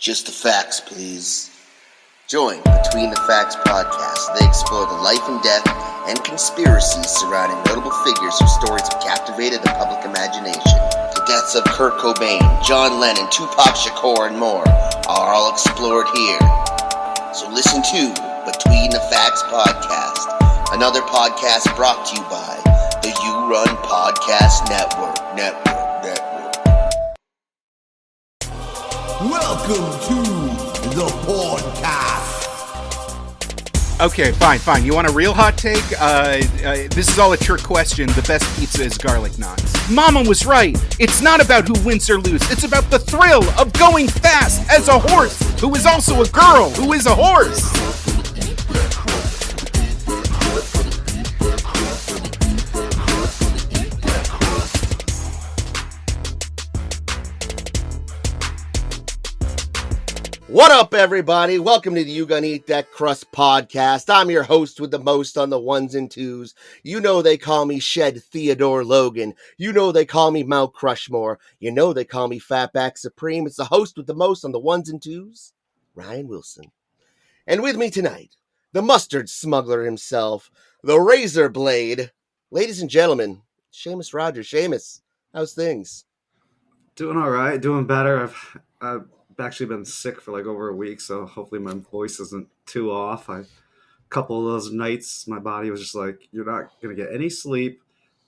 Just the facts, please. Join Between the Facts podcast. They explore the life and death and conspiracies surrounding notable figures whose stories have captivated the public imagination. The deaths of Kurt Cobain, John Lennon, Tupac Shakur, and more are all explored here. So listen to Between the Facts podcast, another podcast brought to you by the You Run Podcast Network. Welcome to the podcast. Okay, fine. You want a real hot take? This is all a trick question. The best pizza is garlic knots. Mama was right. It's not about who wins or loses. It's about the thrill of going fast as a horse who is also a girl who is a horse. What up, everybody? Welcome to the You Gonna Eat That Crust podcast. I'm your host with the most on the ones and twos. You know they call me Shed Theodore Logan. You know they call me Mount Crushmore. You know they call me Fatback Supreme. It's the host with the most on the ones and twos, Ryan Wilson. And with me tonight, the mustard smuggler himself, the razor blade. Ladies and gentlemen, Seamus Rogers. Seamus, how's things? Doing all right, doing better. I've actually been sick for like over a week, so hopefully my voice isn't too off. A couple of those nights, my body was just like, you're not going to get any sleep,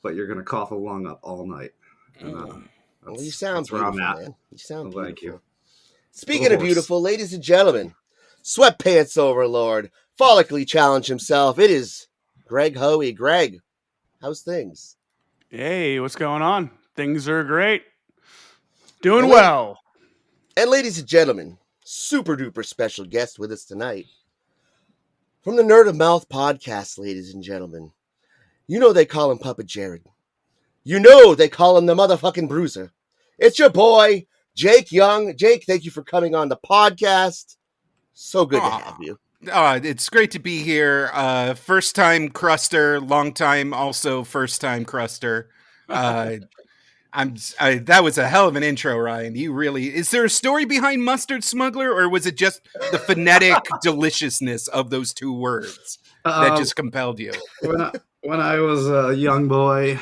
but you're going to cough a lung up all night. And, well, you sound beautiful, man. You sound beautiful. Thank you. Speaking of beautiful, ladies and gentlemen, sweatpants overlord, follically challenged himself. It is Greg Hoey. Greg, how's things? Hey, what's going on? Things are great. Doing well. And ladies and gentlemen, super duper special guest with us tonight. From the Nerd of Mouth podcast, ladies and gentlemen. You know they call him Papa Jared. You know they call him the motherfucking Bruiser. It's your boy, Jake Young. Jake, thank you for coming on the podcast. So good to have you. It's great to be here. First time cruster, long time also first time cruster. That was a hell of an intro, Ryan. Is there a story behind Mustard Smuggler, or was it just the phonetic deliciousness of those two words that just compelled you? When I was a young boy,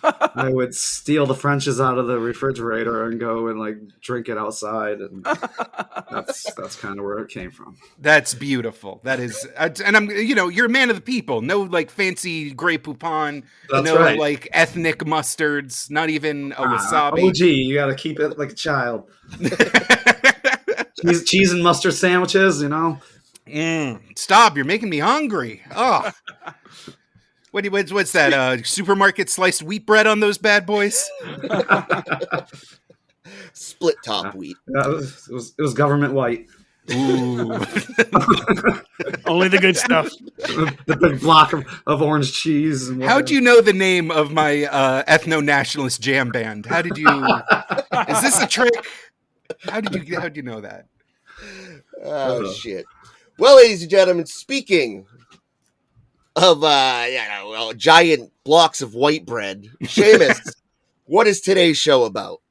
I would steal the Frenches out of the refrigerator and go and like drink it outside, and that's kind of where it came from. That's beautiful. That is, and I'm, you're a man of the people. No like fancy Grey Poupon. That's right. Like ethnic mustards. Not even a wasabi. OG, you got to keep it like a child. cheese and mustard sandwiches, Stop! You're making me hungry. Oh. What's that? Supermarket sliced wheat bread on those bad boys? Split top wheat. It was government white. Ooh. Only the good stuff. The big block of orange cheese. How'd you know the name of my ethno-nationalist jam band? How did you? Is this a trick? How'd you know that? Oh shit! Well, ladies and gentlemen, speaking of giant blocks of white bread, Seamus, what is today's show about?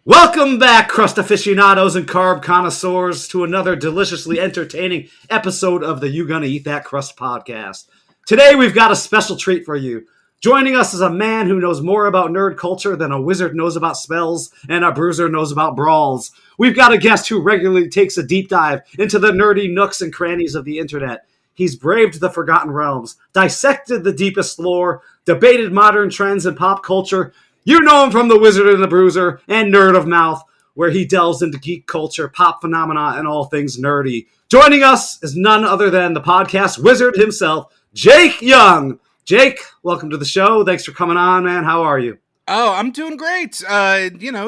Welcome back, crust aficionados and carb connoisseurs, to another deliciously entertaining episode of the You Gonna Eat That Crust podcast. Today we've got a special treat for you. Joining us is a man who knows more about nerd culture than a wizard knows about spells and a bruiser knows about brawls. We've got a guest who regularly takes a deep dive into the nerdy nooks and crannies of the internet. He's braved the forgotten realms, dissected the deepest lore, debated modern trends in pop culture. You know him from the Wizard and The Bruiser and Nerd of Mouth, where he delves into geek culture, pop phenomena, and all things nerdy. Joining us is none other than the podcast wizard himself, Jake Young. Jake, welcome to the show. Thanks for coming on, man. How are you? Oh, I'm doing great.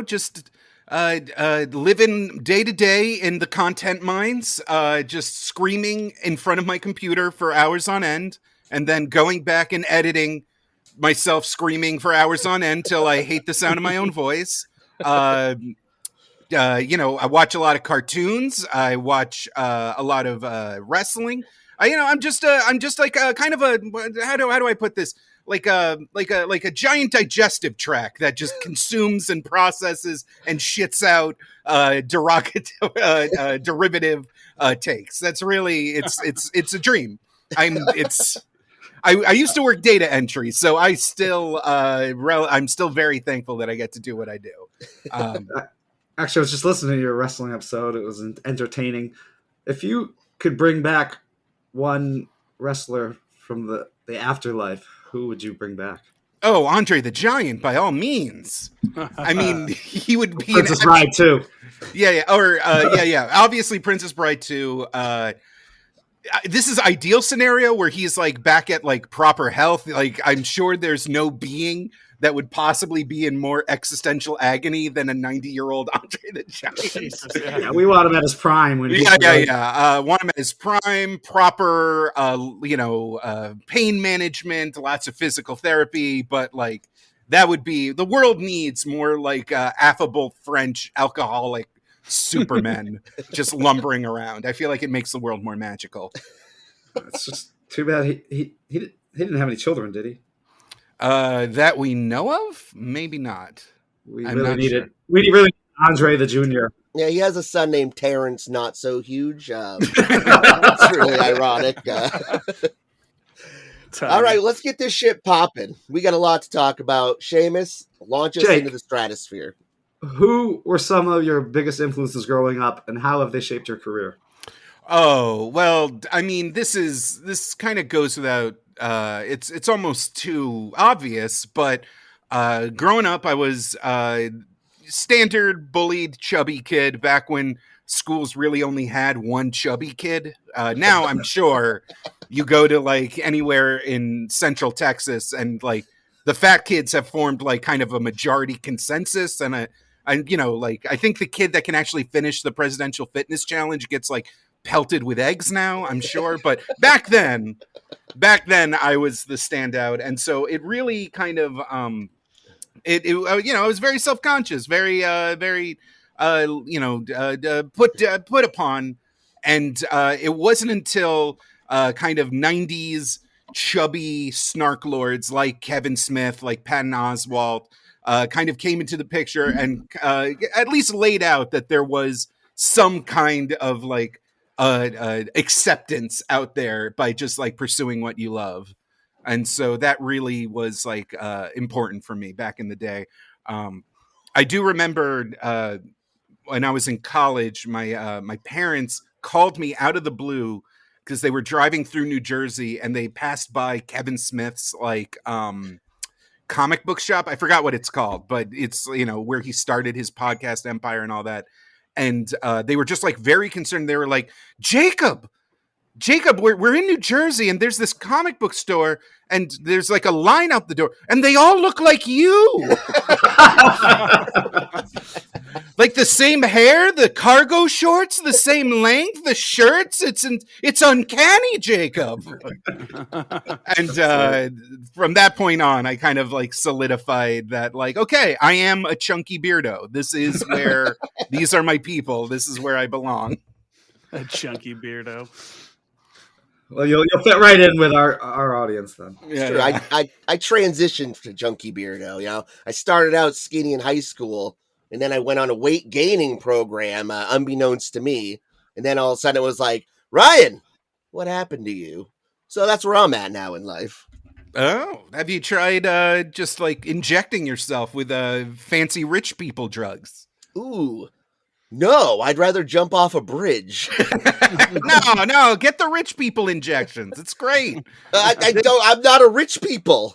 Just living day to day in the content mines, just screaming in front of my computer for hours on end, and then going back and editing myself screaming for hours on end till I hate the sound of my own voice. I watch a lot of cartoons. I watch a lot of wrestling. I'm just like kind of a how do I put this? like a giant digestive tract that just consumes and processes and shits out derivative takes. That's really it's a dream. I used to work data entry, so I'm still very thankful that I get to do what I do. Actually, I was just listening to your wrestling episode. It was entertaining. If you could bring back one wrestler from the afterlife, who would you bring back? Oh, Andre the Giant, by all means. I mean, he would be Princess Bride too. Yeah, or yeah. Obviously, Princess Bride too. This is ideal scenario where he's like back at like proper health. Like I'm sure there's no being that would possibly be in more existential agony than a 90-year-old Andre the Giant. Jesus, Yeah, we want him at his prime. When Want him at his prime, proper, pain management, lots of physical therapy. But like that would be the world needs more like affable French alcoholic Supermen just lumbering around. I feel like it makes the world more magical. It's just too bad he didn't have any children, did he? That we know of? Maybe not. We really need Andre the Junior. Yeah, he has a son named Terrence, not so huge. It's really ironic. All right, let's get this shit popping. We got a lot to talk about. Seamus, launch us into the stratosphere. Who were some of your biggest influences growing up, and how have they shaped your career? Oh, well, I mean, this kind of goes without, it's almost too obvious, but growing up, I was standard bullied chubby kid back when schools really only had one chubby kid. Now I'm sure you go to like anywhere in Central Texas and like the fat kids have formed like kind of a majority consensus, and I think the kid that can actually finish the presidential fitness challenge gets like pelted with eggs now, I'm sure. But back then I was the standout. And so it really kind of, I was very self-conscious, very put upon. And it wasn't until kind of 90s chubby snark lords like Kevin Smith, like Patton Oswalt, kind of came into the picture and at least laid out that there was some kind of like acceptance out there by just like pursuing what you love. And so that really was like important for me back in the day. I do remember when I was in college, my parents called me out of the blue because they were driving through New Jersey and they passed by Kevin Smith's like comic book shop. I forgot what it's called, but it's, where he started his podcast empire and all that. And they were just like very concerned. They were like, Jacob, we're in New Jersey and there's this comic book store and there's like a line out the door and they all look like you. Like the same hair, the cargo shorts, the same length, the shirts. It's uncanny, Jacob. And from that point on, I kind of like solidified that like, okay, I am a chunky beardo. This is where these are my people. This is where I belong. A chunky beardo. Well, you'll fit right in with our audience then. Yeah, sure. I transitioned to chunky beardo. I started out skinny in high school, and then I went on a weight gaining program, unbeknownst to me. And then all of a sudden it was like, Ryan, what happened to you? So that's where I'm at now in life. Oh, have you tried just like injecting yourself with fancy rich people drugs? Ooh, no, I'd rather jump off a bridge. No, get the rich people injections. It's great. I'm not a rich people.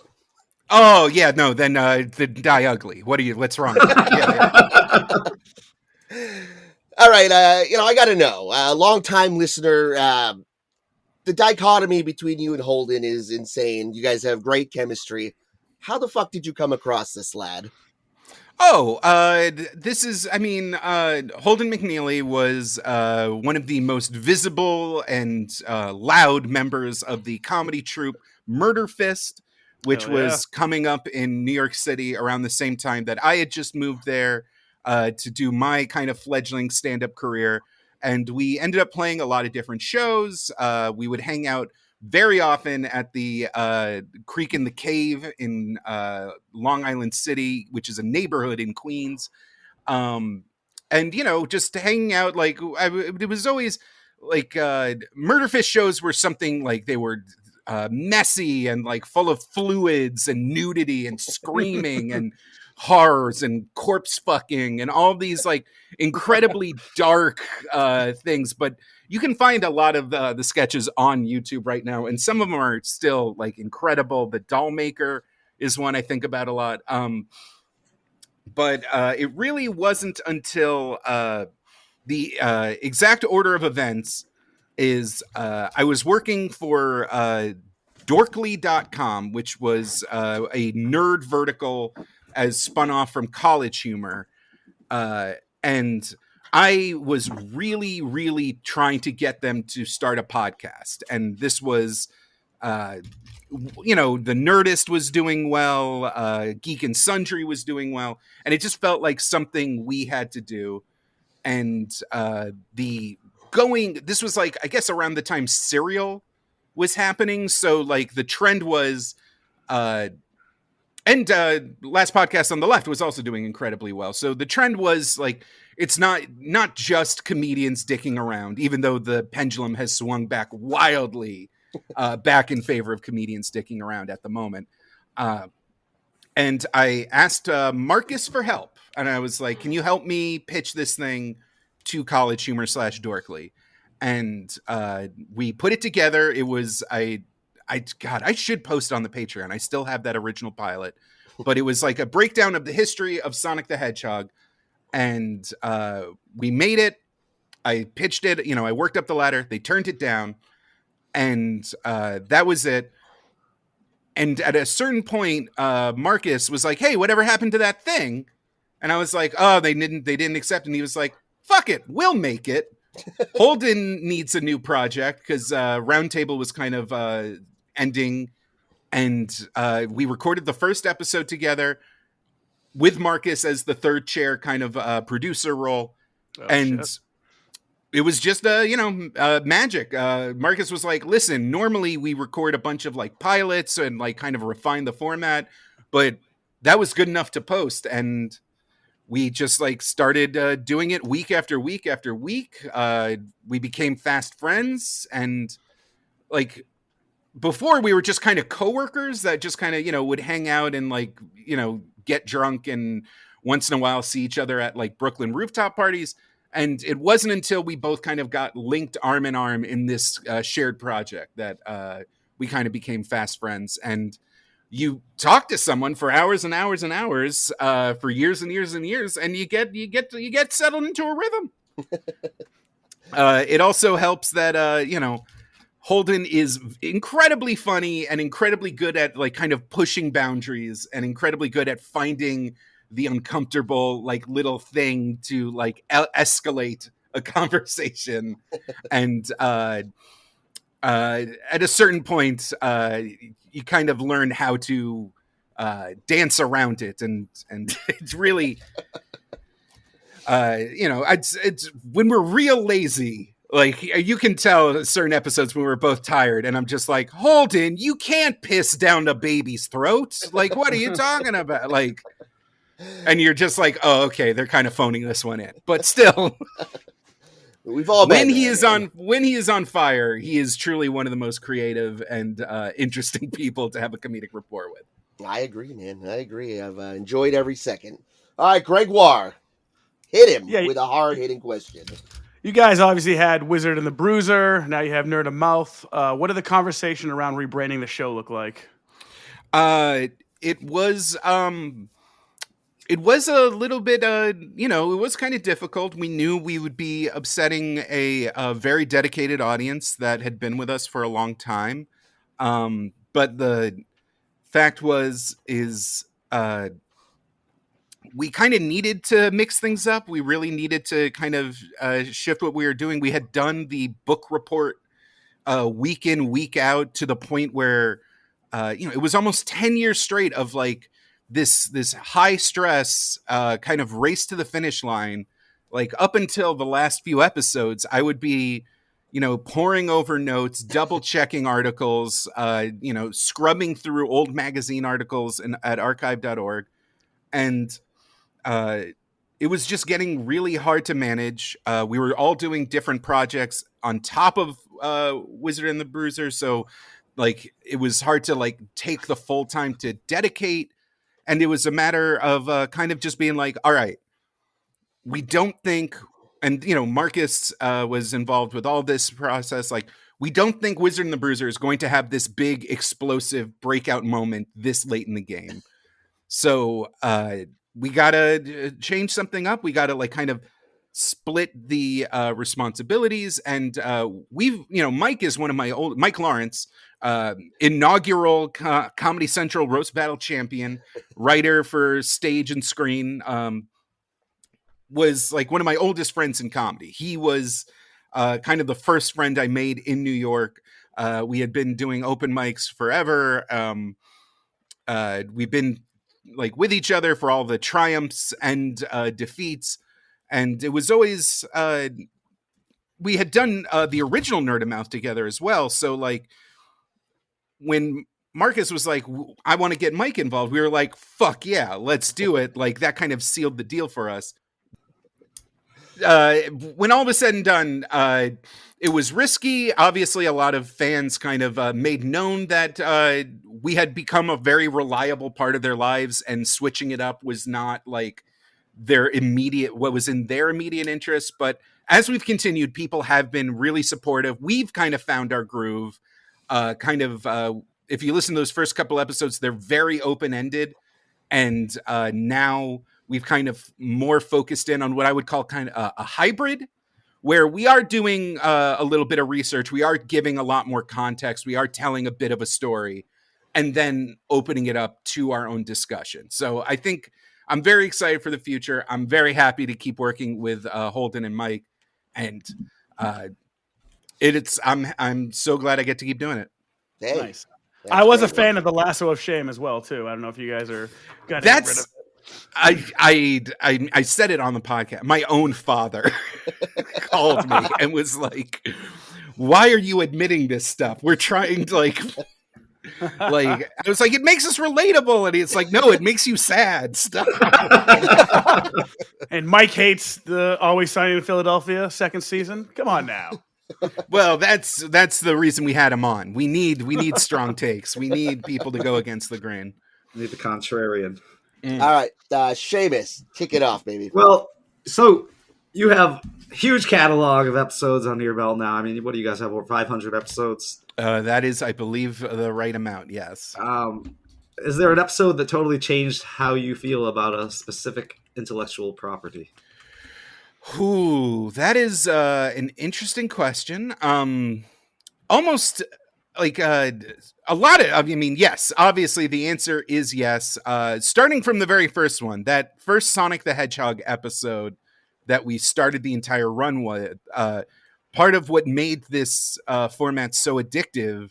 Oh yeah, no, then die ugly. What's wrong with you? Yeah. All right, I gotta know. Long time listener, the dichotomy between you and Holden is insane. You guys have great chemistry. How the fuck did you come across this lad? Oh, this is, Holden McNeely was one of the most visible and loud members of the comedy troupe Murder Fist, which was coming up in New York City around the same time that I had just moved there to do my kind of fledgling stand-up career. And we ended up playing a lot of different shows. We would hang out very often at the Creek in the Cave in Long Island City, which is a neighborhood in Queens. And, you know, just hanging out, like, it was always like Murderfish shows were something like they were messy and like full of fluids and nudity and screaming and horrors and corpse fucking and all these like incredibly dark things. But you can find a lot of the sketches on YouTube right now, and some of them are still like incredible. The Doll Maker is one I think about a lot. But it really wasn't until the exact order of events is I was working for dorkly.com, which was a nerd vertical as spun off from College Humor. And I was really, really trying to get them to start a podcast. And this was, you know, the Nerdist was doing well, Geek and Sundry was doing well. And it just felt like something we had to do. And this was like, I guess around the time Serial was happening. So like the trend was, and Last Podcast on the Left was also doing incredibly well. So the trend was like, it's not just comedians dicking around, even though the pendulum has swung back wildly back in favor of comedians dicking around at the moment. And I asked Marcus for help. And I was like, can you help me pitch this thing to College Humor /Dorkly? And we put it together. It was, God, I should post on the Patreon. I still have that original pilot. But it was like a breakdown of the history of Sonic the Hedgehog. And we made it. I pitched it. You know, I worked up the ladder. They turned it down. And that was it. And at a certain point, Marcus was like, hey, whatever happened to that thing? And I was like, oh, they didn't accept. And he was like, fuck it, we'll make it. Holden needs a new project because Roundtable was kind of ending. And we recorded the first episode together with Marcus as the third chair kind of producer role. Shit. It was just, magic. Marcus was like, listen, normally we record a bunch of like pilots and like kind of refine the format, but that was good enough to post. And we just like started doing it week after week after week. We became fast friends, and like before we were just kind of coworkers that just kind of, you know, would hang out and like, you know, get drunk and once in a while see each other at like Brooklyn rooftop parties. And it wasn't until we both kind of got linked arm in arm in this shared project that we kind of became fast friends. And you talk to someone for hours and hours and hours for years and years and years, and you get settled into a rhythm. It also helps that Holden is incredibly funny and incredibly good at like kind of pushing boundaries and incredibly good at finding the uncomfortable like little thing to like escalate a conversation. And at a certain point, you kind of learn how to dance around it, and it's really, it's when we're real lazy. Like you can tell certain episodes when we're both tired, and I'm just like, Holden, you can't piss down a baby's throat. Like, what are you talking about? Like, and you're just like, oh, okay, they're kind of phoning this one in, but still. We've all when he is on fire, he is truly one of the most creative and interesting people to have a comedic rapport with. I agree, man. I agree. I've enjoyed every second. All right, Gregoire, hit him with a hard-hitting question. You guys obviously had Wizard and The Bruiser. Now you have Nerd of Mouth. What did the conversation around rebranding the show look like? It was a little bit, it was kind of difficult. We knew we would be upsetting a very dedicated audience that had been with us for a long time. But the fact is we kind of needed to mix things up. We really needed to kind of shift what we were doing. We had done the book report week in, week out to the point where, it was almost 10 years straight of like, this high stress kind of race to the finish line. Like up until the last few episodes, I would be, poring over notes, double checking articles, scrubbing through old magazine articles at archive.org. And it was just getting really hard to manage. We were all doing different projects on top of Wizard and the Bruiser. So like it was hard to like take the full time to dedicate. And it was a matter of kind of just being like, all right, we don't think, and Marcus was involved with all this process. Like, we don't think Wizard and the Bruiser is going to have this big explosive breakout moment this late in the game. So we gotta change something up. We gotta like kind of split the responsibilities. And Mike is one of my old Mike Lawrence, inaugural Comedy Central roast battle champion, writer for stage and screen. Was like one of my oldest friends in comedy. He was kind of the first friend I made in New York. We had been doing open mics forever. We've been like with each other for all the triumphs and defeats. And it was always, we had done the original Nerd of Mouth together as well. So like when Marcus was like, I want to get Mike involved, we were like, fuck yeah, let's do it. Like that kind of sealed the deal for us. When all was said and done, it was risky. Obviously, a lot of fans kind of made known that we had become a very reliable part of their lives, and switching it up was not like what was in their immediate interest. But as we've continued, people have been really supportive. We've kind of found our groove. If you listen to those first couple episodes, they're very open-ended. And now we've kind of more focused in on what I would call kind of a hybrid, where we are doing a little bit of research. We are giving a lot more context. We are telling a bit of a story and then opening it up to our own discussion. So I think I'm very excited for the future. I'm very happy to keep working with Holden and Mike. And I'm so glad I get to keep doing it. Hey, nice. I was a fan of The Lasso of Shame as well, too. I don't know if you guys are got rid of it. I said it on the podcast. My own father called me and was like, "Why are you admitting this stuff? We're trying to like." I was like, "It makes us relatable," and it's like, "No, it makes you sad." Stop. And Mike hates the Always Sunny in Philadelphia second season. Come on now. Well, that's the reason we had him on. We need strong takes. We need people to go against the grain. We need the contrarian. All right, Seamus, kick it off, baby. Well, so you have a huge catalog of episodes under your belt now. I mean, what do you guys have? Over 500 episodes? That is, I believe, the right amount, yes. Is there an episode that totally changed how you feel about a specific intellectual property? Ooh, that is an interesting question. Almost like a lot of, I mean, yes, obviously the answer is yes. Starting from the very first one, that first Sonic the Hedgehog episode that we started the entire run with, part of what made this format so addictive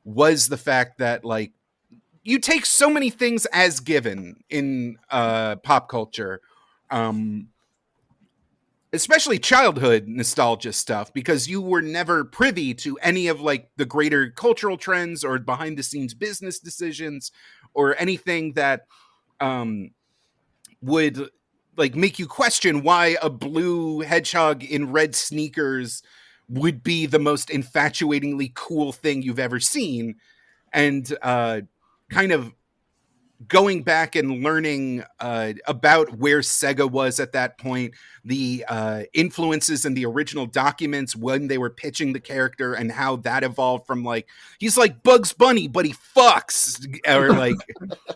was the fact that like you take so many things as given in pop culture, especially childhood nostalgia stuff, because you were never privy to any of like the greater cultural trends or behind the scenes business decisions or anything that would like make you question why a blue hedgehog in red sneakers would be the most infatuatingly cool thing you've ever seen. And kind of going back and learning about where Sega was at that point, the influences in the original documents when they were pitching the character, and how that evolved from like, he's like Bugs Bunny, but he fucks, or like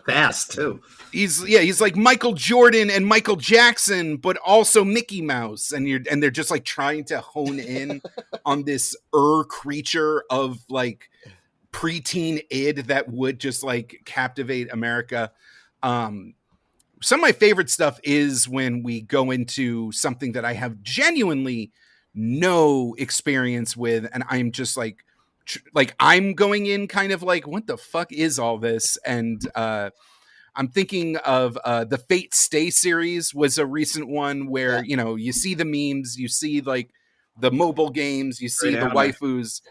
fast too. He's like Michael Jordan and Michael Jackson, but also Mickey Mouse. And they're just like trying to hone in on this creature of like preteen id that would just like captivate America. Some of my favorite stuff is when we go into something that I have genuinely no experience with, and I'm just like I'm going in kind of like, what the fuck is all this? And I'm thinking of the Fate Stay series was a recent one where, you know, you see the memes, you see like the mobile games, you see Great the anime. waifus,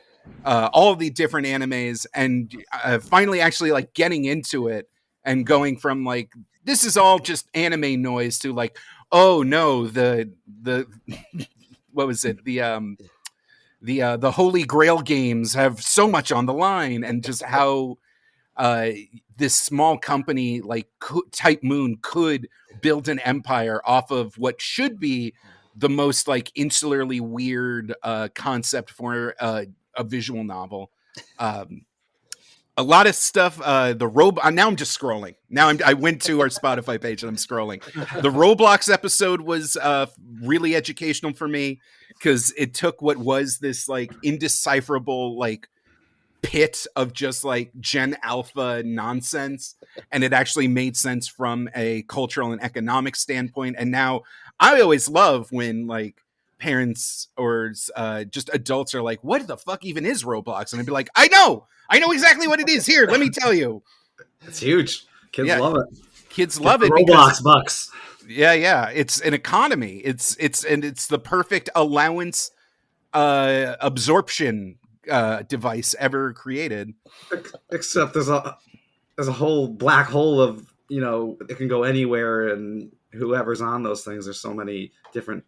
all the different animes, and finally actually like getting into it and going from like, this is all just anime noise to like, oh no, the what was it? The Holy Grail games have so much on the line, and just how this small company like Type Moon could build an empire off of what should be the most like insularly weird concept for a visual novel. A lot of stuff. The robot. Now I'm just scrolling. I went to our Spotify page and I'm scrolling. The Roblox episode was really educational for me because it took what was this like indecipherable like pit of just like Gen Alpha nonsense, and it actually made sense from a cultural and economic standpoint. And now I always love when like parents or just adults are like, what the fuck even is Roblox? And I'd be like, I know exactly what it is. Here, let me tell you. It's huge. Kids love it. Kids love it. Roblox bucks. Yeah. It's an economy. It's the perfect allowance absorption device ever created. Except there's a whole black hole of, it can go anywhere, and whoever's on those things, there's so many different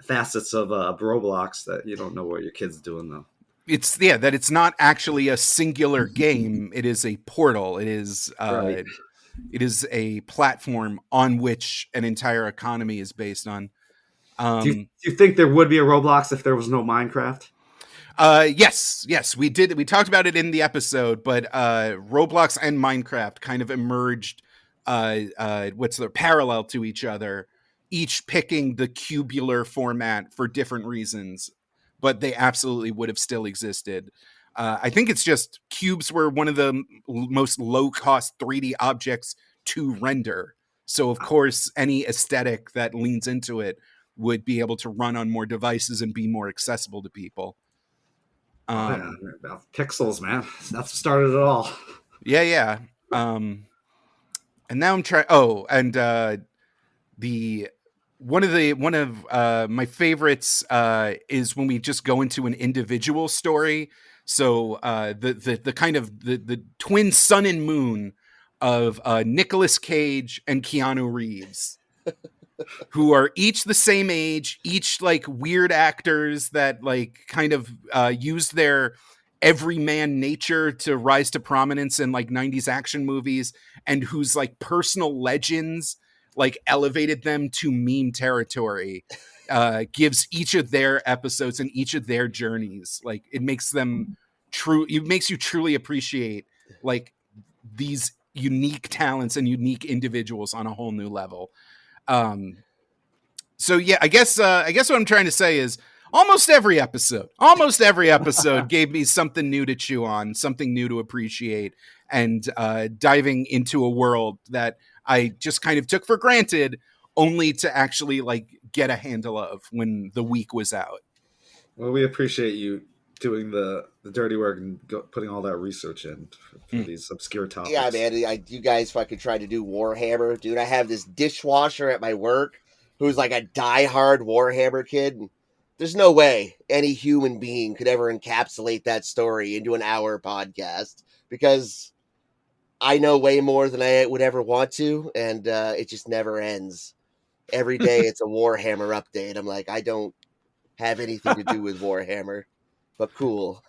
facets of Roblox that you don't know what your kid's doing though. It's that it's not actually a singular game. It is a portal. It is Right. It is a platform on which an entire economy is based on. Do you think there would be a Roblox if there was no Minecraft? Yes, we did. We talked about it in the episode, but Roblox and Minecraft kind of emerged what's the parallel to each other, each picking the cubular format for different reasons, but they absolutely would have still existed. I think it's just cubes were one of the most low-cost 3D objects to render. So, of course, any aesthetic that leans into it would be able to run on more devices and be more accessible to people. Pixels, man. That's what started it all. Yeah. And now I'm trying. Oh, and one of my favorites is when we just go into an individual story. So the kind of the twin sun and moon of Nicolas Cage and Keanu Reeves, who are each the same age, each like weird actors that like kind of use their everyman nature to rise to prominence in like 90s action movies, and whose like personal legends like elevated them to meme territory, gives each of their episodes and each of their journeys. Like it makes them true. It makes you truly appreciate like these unique talents and unique individuals on a whole new level. So yeah, I guess what I'm trying to say is almost every episode gave me something new to chew on, something new to appreciate, and diving into a world that I just kind of took for granted, only to actually like get a handle of when the week was out. Well, we appreciate you doing the dirty work and putting all that research in for these obscure topics. Yeah, man. You guys fucking tried to do Warhammer. Dude, I have this dishwasher at my work who's like a diehard Warhammer kid. There's no way any human being could ever encapsulate that story into an hour podcast, because I know way more than I would ever want to, and it just never ends. Every day it's a Warhammer update. I'm like, I don't have anything to do with Warhammer, but cool.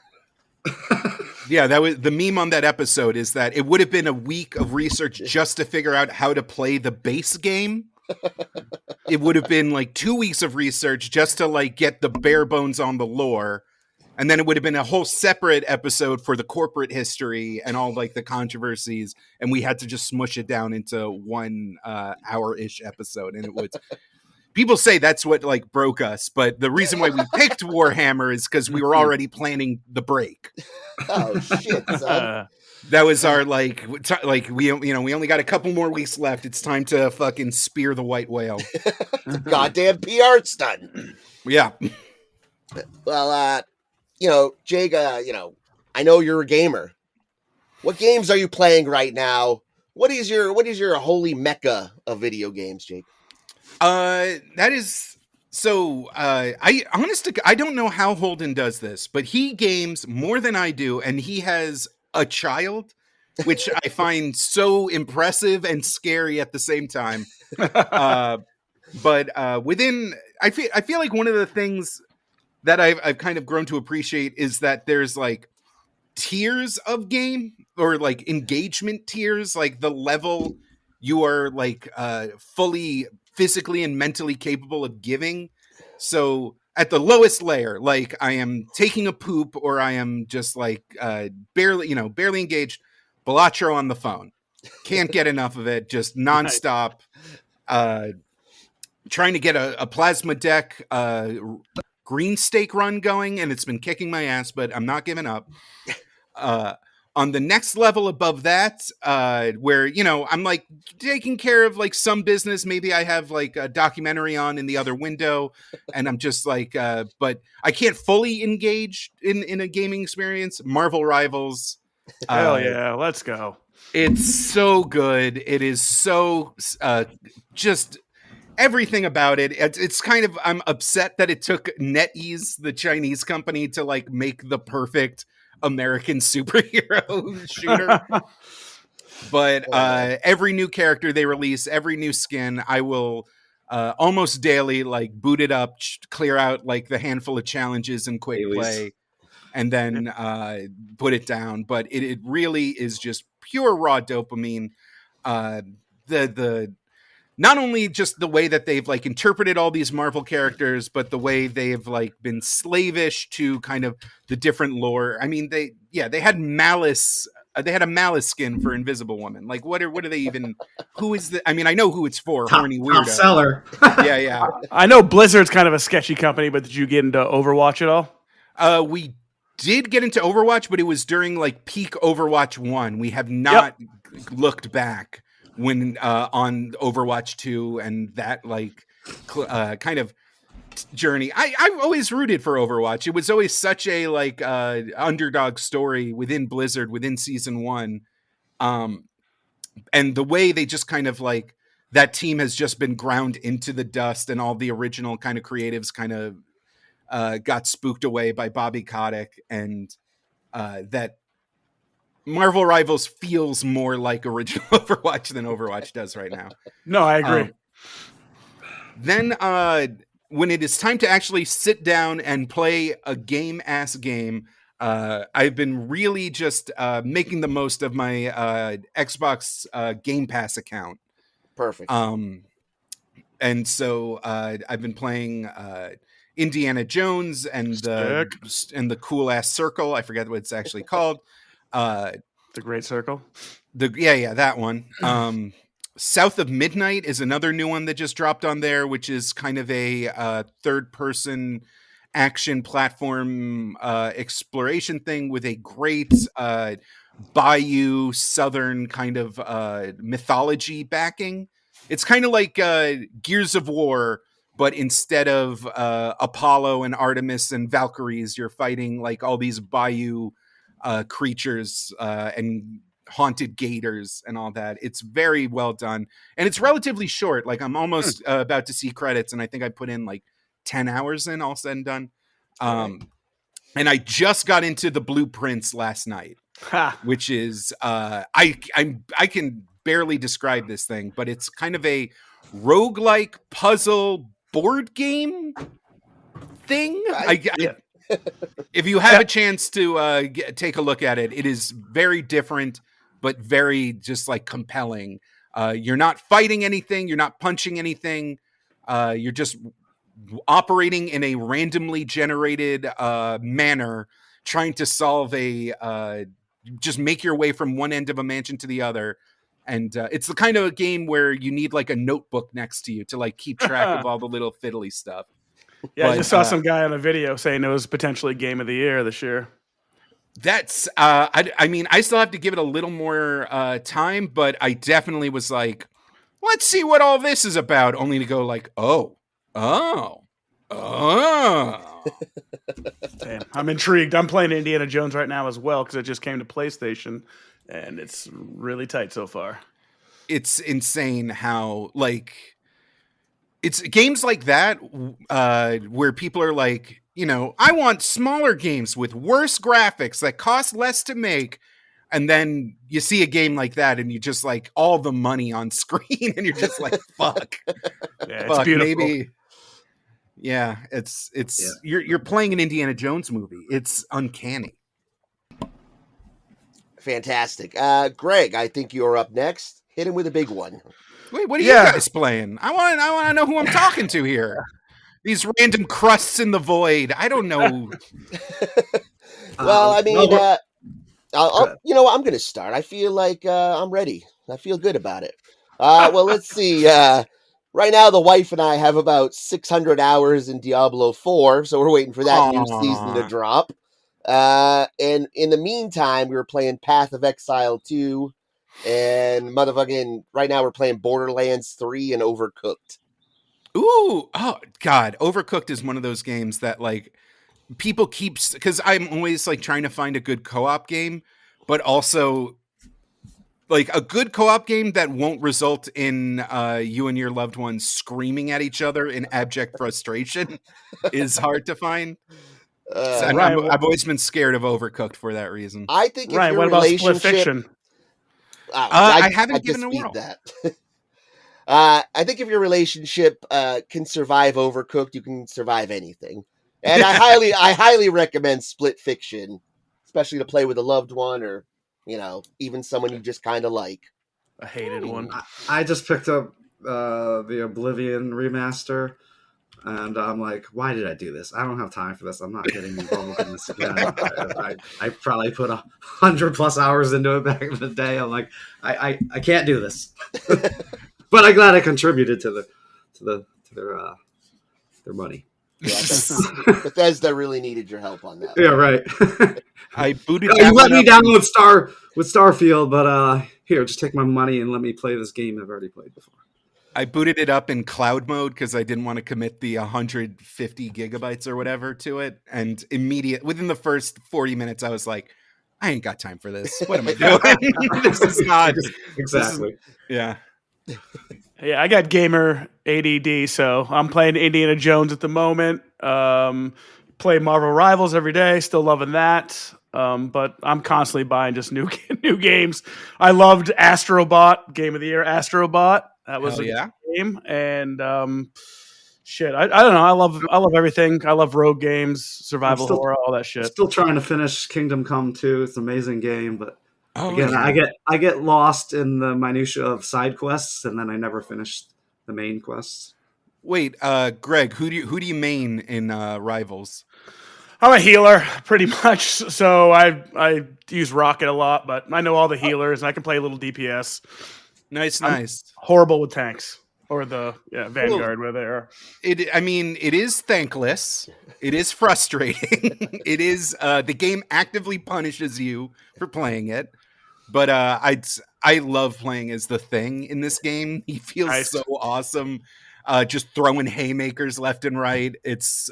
Yeah, that was the meme on that episode, is that it would have been a week of research just to figure out how to play the base game. It would have been like 2 weeks of research just to like get the bare bones on the lore. And then it would have been a whole separate episode for the corporate history and all like the controversies. And we had to just smush it down into 1 hour-ish episode. And it was, people say that's what like broke us. But the reason why we picked Warhammer is because we were already planning the break. Oh shit, son. That was our we only got a couple more weeks left. It's time to fucking spear the white whale. Goddamn PR stunt. Yeah. Well, Jake, I know you're a gamer. What games are you playing right now? What is your holy mecca of video games, Jake? That is So I don't know how Holden does this, but he games more than I do, and he has a child, which I find so impressive and scary at the same time. But I feel like one of the things that I've kind of grown to appreciate is that there's like tiers of game, or like engagement tiers, like the level you are like fully physically and mentally capable of giving. So at the lowest layer, like I am taking a poop, or I am just like barely engaged. Balatro on the phone, can't get enough of it, just nonstop. Trying to get a plasma deck green stake run going, and it's been kicking my ass, but I'm not giving up. On the next level above that, where, I'm like taking care of like some business. Maybe I have like a documentary on in the other window, and I'm just like, but I can't fully engage in a gaming experience. Marvel Rivals. Hell yeah, let's go. It's so good. It is so just everything about it. It's kind of, I'm upset that it took NetEase, the Chinese company, to like make the perfect American superhero shooter. But every new character they release, every new skin, I will almost daily like boot it up, clear out like the handful of challenges in quick play, and then put it down. But it really is just pure raw dopamine. The not only just the way that they've like interpreted all these Marvel characters, but the way they've like been slavish to kind of the different lore. I mean, they had Malice. They had a Malice skin for Invisible Woman. Like, what are they even? Who is the? I mean, I know who it's for. Horny weirdo. Top seller. Yeah. I know Blizzard's kind of a sketchy company, but did you get into Overwatch at all? We did get into Overwatch, but it was during like peak Overwatch 1. We have not looked back when on Overwatch 2 and that like kind of journey. I've always rooted for Overwatch. It was always such a like underdog story within Blizzard, within season 1. And the way they just kind of like, that team has just been ground into the dust, and all the original kind of creatives kind of got spooked away by Bobby Kotick, and that Marvel Rivals feels more like original Overwatch than Overwatch does right now. No, I agree. Then when it is time to actually sit down and play a game-ass game, I've been really just making the most of my Xbox Game Pass account. Perfect. And so I've been playing Indiana Jones and the cool ass circle. I forget what it's actually called. The Great Circle. That one. South of Midnight is another new one that just dropped on there, which is kind of a third-person action platform exploration thing with a great bayou southern kind of mythology backing. It's kind of like Gears of War, but instead of Apollo and Artemis and Valkyries, you're fighting like all these bayou creatures and haunted gators and all that. It's very well done, and it's relatively short. Like I'm almost about to see credits, and I think I put in like 10 hours in, all said and done. And I just got into the blueprints last night, which is I can barely describe this thing, but it's kind of a roguelike puzzle board game thing. If you have a chance to take a look at it, it is very different, but very just like compelling. You're not fighting anything. You're not punching anything. You're just operating in a randomly generated manner, trying to solve just make your way from one end of a mansion to the other. And it's the kind of a game where you need like a notebook next to you to like keep track of all the little fiddly stuff. Yeah, I just saw some guy on a video saying it was potentially Game of the Year this year. That's, I mean, I still have to give it a little more time, but I definitely was like, let's see what all this is about, only to go like, oh. Damn, I'm intrigued. I'm playing Indiana Jones right now as well because it just came to PlayStation, and it's really tight so far. It's insane how, like, it's games like that where people are like, I want smaller games with worse graphics that cost less to make. And then you see a game like that and you just like all the money on screen and you're just like, fuck. Yeah, it's Fuck, beautiful. maybe. Yeah, it's you're playing an Indiana Jones movie. It's uncanny. Fantastic. Greg, I think you're up next. Hit him with a big one. Wait, what are you guys playing? I want to know who I'm talking to here. These random crusts in the void. I don't know. Well, I mean, I'm going to start. I feel like I'm ready. I feel good about it. Well, let's see. Right now, the wife and I have about 600 hours in Diablo 4, so we're waiting for that new season to drop. And in the meantime, we were playing Path of Exile 2, and motherfucking right now we're playing Borderlands 3 and Overcooked. Ooh, oh God, Overcooked is one of those games that like people keep, because I'm always like trying to find a good co-op game, but also like a good co-op game that won't result in you and your loved ones screaming at each other in abject frustration is hard to find. I've always been scared of Overcooked for that reason. I think if your what about relationship, Split Fiction? I haven't given it a whirl. That. I think if your relationship can survive Overcooked, you can survive anything. And I highly recommend Split Fiction, especially to play with a loved one or, even someone you just kind of like. A hated one. I just picked up the Oblivion remaster, and I'm like, why did I do this? I don't have time for this. I'm not getting involved in this again. I probably put 100+ hours into it back in the day. I'm like, I can't do this. But I'm glad I contributed to their money. Yeah, Bethesda really needed your help on that. Yeah, right. I booted. You let me download Starfield, but here, just take my money and let me play this game I've already played before. I booted it up in cloud mode because I didn't want to commit the 150 gigabytes or whatever to it. And within the first 40 minutes, I was like, I ain't got time for this. What am I doing? This is not exactly. Yeah. Yeah, I got gamer ADD, so I'm playing Indiana Jones at the moment. Play Marvel Rivals every day, still loving that. But I'm constantly buying just new games. I loved Astrobot, Game of the Year Astrobot. That was a good game. And I don't know. I love everything. I love rogue games, survival horror, all that shit. Still trying to finish Kingdom Come 2. It's an amazing game, but I get lost in the minutia of side quests, and then I never finished the main quests. Wait, Greg, who do you main in Rivals? I'm a healer, pretty much. So I use Rocket a lot, but I know all the healers, and I can play a little DPS. Nice. Horrible with tanks or the Vanguard where they are. It is thankless. It is frustrating. It is the game actively punishes you for playing it. But I love playing as the Thing in this game. He feels so awesome, just throwing haymakers left and right. It's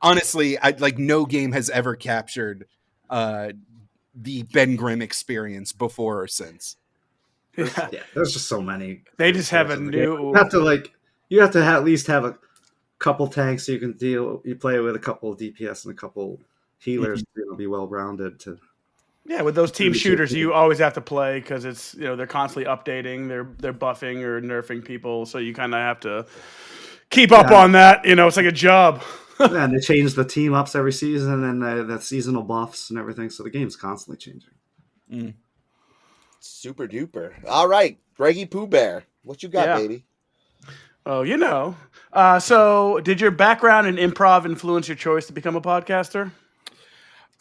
honestly, no game has ever captured the Ben Grimm experience before or since. Yeah, there's just so many. They just have a new. You have to at least have a couple tanks so you can deal. You play with a couple of DPS and a couple healers to be well rounded. With those team shooters, you always have to play because it's they're constantly updating, they're buffing or nerfing people, so you kind of have to keep up on that. It's like a job. And they change the team ups every season and the seasonal buffs and everything, so the game's constantly changing. Super duper. All right, Greggy Pooh Bear, what you got, baby? Oh, so did your background in improv influence your choice to become a podcaster?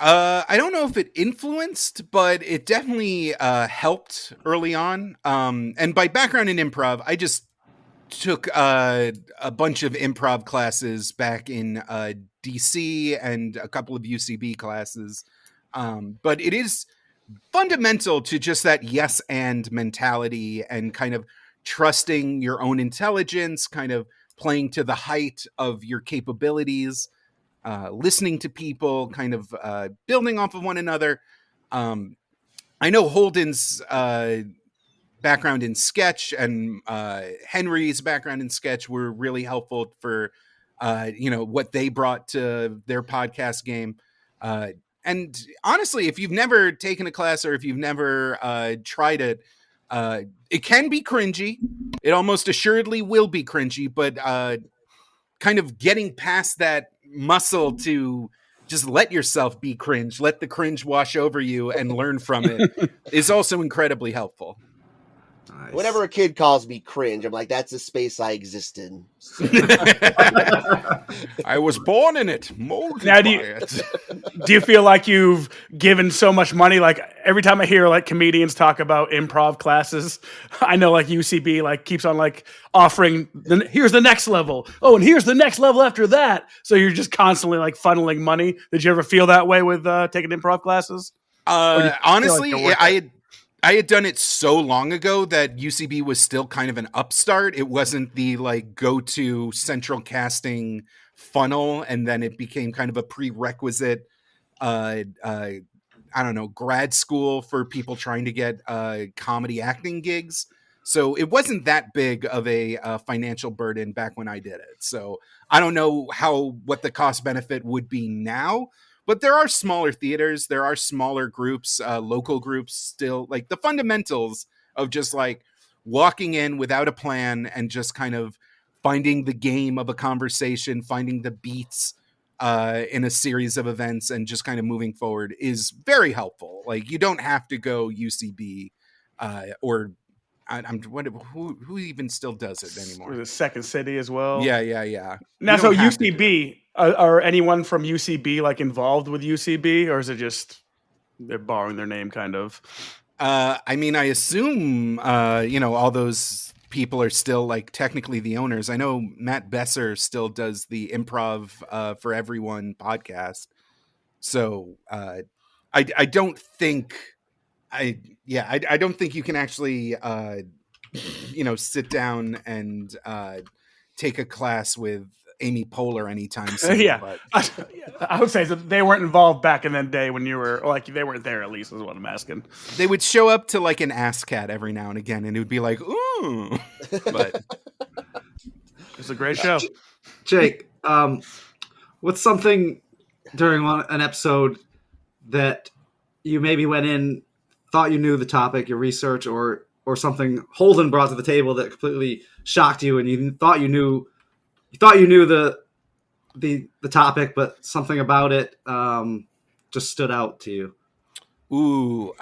I don't know if it influenced, but it definitely helped early on. And by background in improv, I just took a bunch of improv classes back in DC and a couple of UCB classes. But it is fundamental to just that yes and mentality and kind of trusting your own intelligence, kind of playing to the height of your capabilities, listening to people, kind of building off of one another. I know Holden's background in sketch and Henry's background in sketch were really helpful for what they brought to their podcast game. And honestly, if you've never taken a class or if you've never tried it, it can be cringy. It almost assuredly will be cringy, but kind of getting past that muscle to just let yourself be cringe, let the cringe wash over you and learn from it is also incredibly helpful. Nice. Whenever a kid calls me cringe, I'm like, that's a space I exist in. So. I was born in it. Molded Now, by it. do you feel like you've given so much money? Like every time I hear like comedians talk about improv classes, I know like UCB like keeps on like offering here's the next level. Oh, and here's the next level after that. So you're just constantly like funneling money. Did you ever feel that way with taking improv classes? Honestly, like I had done it so long ago that UCB was still kind of an upstart. It wasn't the like go-to central casting funnel, and then it became kind of a prerequisite grad school for people trying to get comedy acting gigs. So it wasn't that big of a financial burden back when I did it. So I don't know what the cost benefit would be now. But there are smaller theaters, there are smaller groups, local groups still, like the fundamentals of just like walking in without a plan and just kind of finding the game of a conversation, finding the beats in a series of events and just kind of moving forward is very helpful. Like you don't have to go UCB who even still does it anymore? Was it Second City as well? Yeah. Now, so UCB, are anyone from UCB like involved with UCB, or is it just they're borrowing their name kind of? I mean, I assume, all those people are still like technically the owners. I know Matt Besser still does the Improv for Everyone podcast. So I don't think I don't think you can actually, sit down and take a class with Amy Poehler anytime soon. Yeah, but I would say that they weren't involved back in the day when you were like they weren't there. At least is what I'm asking. They would show up to like an ASCAT every now and again, and it would be like, ooh. But it's a great show. Jake, what's something during an episode that you maybe went in, thought you knew the topic, your research, or something Holden brought to the table that completely shocked you, and you thought you knew the topic, but something about it just stood out to you? Ooh,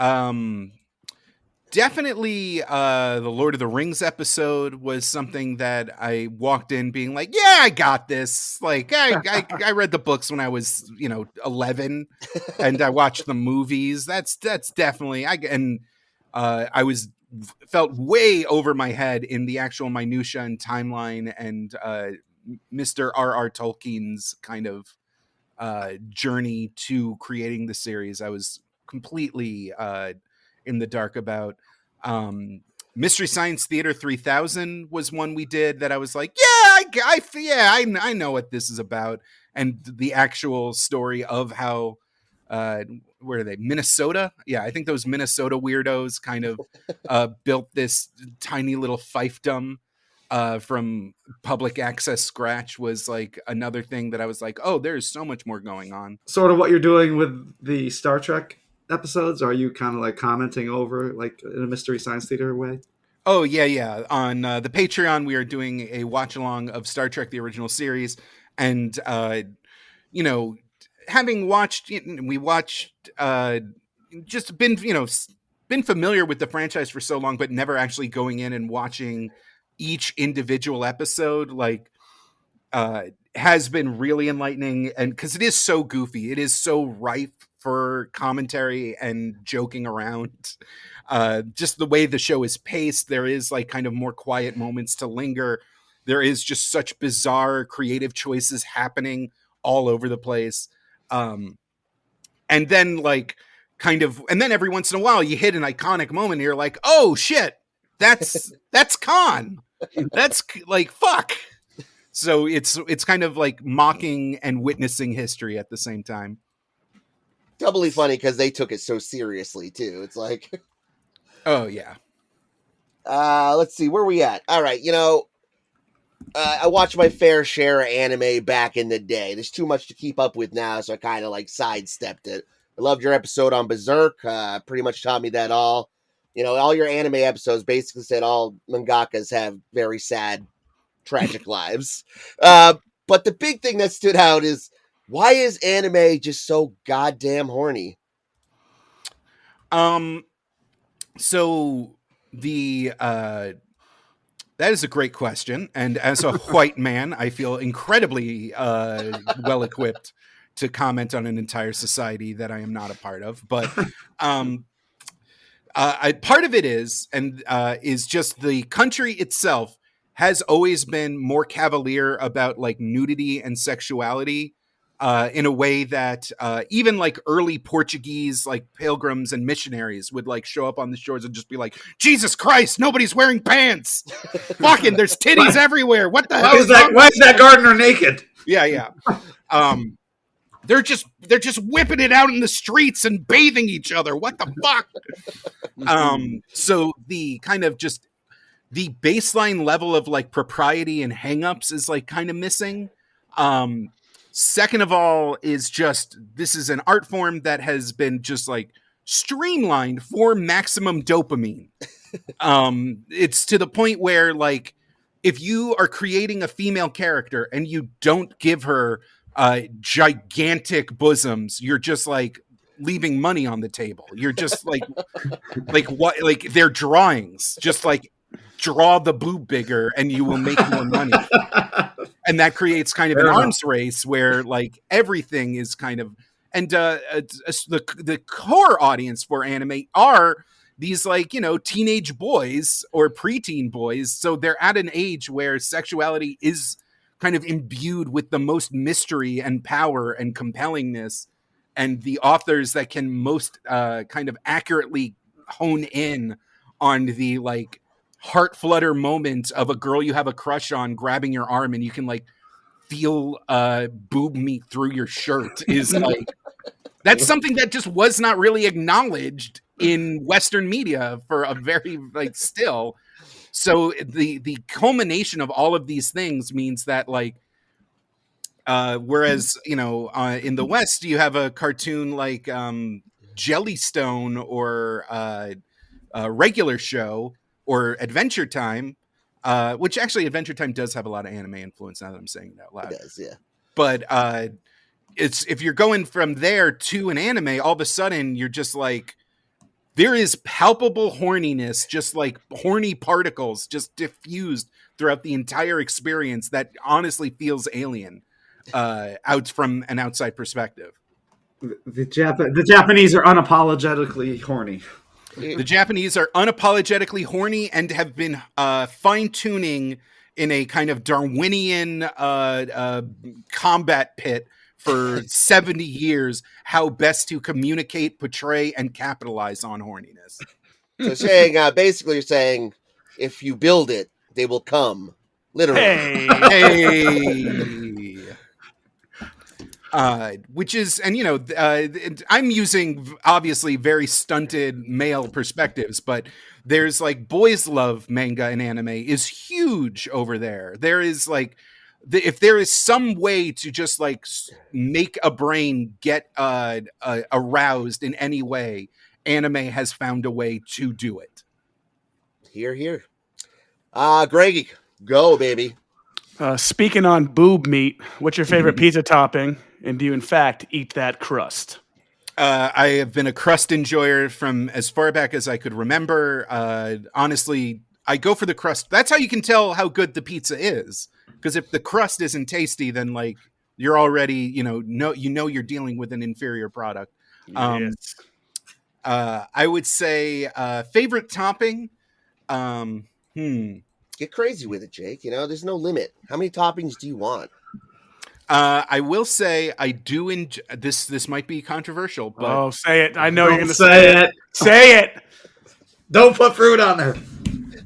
definitely the Lord of the Rings episode was something that I walked in being like, yeah, I got this. Like I read the books when I was, 11 and I watched the movies. That's definitely, I felt way over my head in the actual minutia and timeline and Mr. R.R. Tolkien's kind of journey to creating the series. I was completely in the dark about. Mystery Science Theater 3000 was one we did that I was like, I know what this is about. And the actual story of how, where are they? Minnesota? Yeah, I think those Minnesota weirdos kind of built this tiny little fiefdom from public access scratch was like another thing that I was like, oh, there's so much more going on. Sort of what you're doing with the Star Trek episodes? Are you kind of like commenting over like in a Mystery Science Theater way? Oh, yeah. On the Patreon, we are doing a watch along of Star Trek, the original series. And, having watched, just been familiar with the franchise for so long, but never actually going in and watching each individual episode, like, has been really enlightening. And because it is so goofy, it is so rife for commentary and joking around. Just the way the show is paced, there is like kind of more quiet moments to linger. There is just such bizarre creative choices happening all over the place. And then like kind of, and then every once in a while you hit an iconic moment and you're like, oh shit, that's Khan. That's like, fuck. So it's kind of like mocking and witnessing history at the same time. Doubly funny because they took it so seriously too. It's like, oh yeah. Let's see, where we at? All right, I watched my fair share of anime back in the day. There's too much to keep up with now, so I kind of like sidestepped it. I loved your episode on Berserk. Pretty much taught me that all. All your anime episodes basically said all mangakas have very sad, tragic lives. But the big thing that stood out is, why is anime just so goddamn horny? So the that is a great question, and as a white man, I feel incredibly well equipped to comment on an entire society that I am not a part of. But part of it is just the country itself has always been more cavalier about like nudity and sexuality. In a way that even like early Portuguese like pilgrims and missionaries would like show up on the shores and just be like, Jesus Christ, nobody's wearing pants. Fucking, there's titties everywhere. What the hell is that? Why is that gardener naked? Yeah. They're just whipping it out in the streets and bathing each other. What the fuck? So the kind of just the baseline level of like propriety and hangups is like kind of missing. Second of all is just, this is an art form that has been just like streamlined for maximum dopamine. It's to the point where like, if you are creating a female character and you don't give her gigantic bosoms, you're just like leaving money on the table. You're just like what, like they're drawings, just like draw the boob bigger and you will make more money. And that creates kind of an arms race where like everything is kind of, and the core audience for anime are these like, teenage boys or preteen boys. So they're at an age where sexuality is kind of imbued with the most mystery and power and compellingness. And the authors that can most kind of accurately hone in on the like heart flutter moment of a girl you have a crush on grabbing your arm and you can like feel boob meat through your shirt is like, that's something that just was not really acknowledged in Western media for a very like still. So the culmination of all of these things means that like, whereas, in the West, you have a cartoon like Jellystone or a regular show or Adventure Time, which actually Adventure Time does have a lot of anime influence now that I'm saying it out loud. It does, yeah. But it's if you're going from there to an anime, all of a sudden you're just like, there is palpable horniness, just like horny particles just diffused throughout the entire experience that honestly feels alien out from an outside perspective. The Japanese are unapologetically horny. The Japanese are unapologetically horny and have been fine-tuning in a kind of Darwinian combat pit for 70 years how best to communicate, portray, and capitalize on horniness. So saying, basically you're saying, if you build it, they will come. Literally. Hey! Which is, and I'm using obviously very stunted male perspectives, but there's like boys love manga and anime is huge over there. There is like, if there is some way to just like make a brain get aroused in any way, anime has found a way to do it. Here. Greggy, go, baby. Speaking on boob meat, what's your favorite pizza topping? And do you, in fact, eat that crust? I have been a crust enjoyer from as far back as I could remember. Honestly, I go for the crust. That's how you can tell how good the pizza is. Because if the crust isn't tasty, then like you're already, you're dealing with an inferior product. Yes. I would say favorite topping. Get crazy with it, Jake. There's no limit. How many toppings do you want? I will say I do enjoy this. This might be controversial, but say it. I know you're going to say it. Say it. Don't put fruit on there.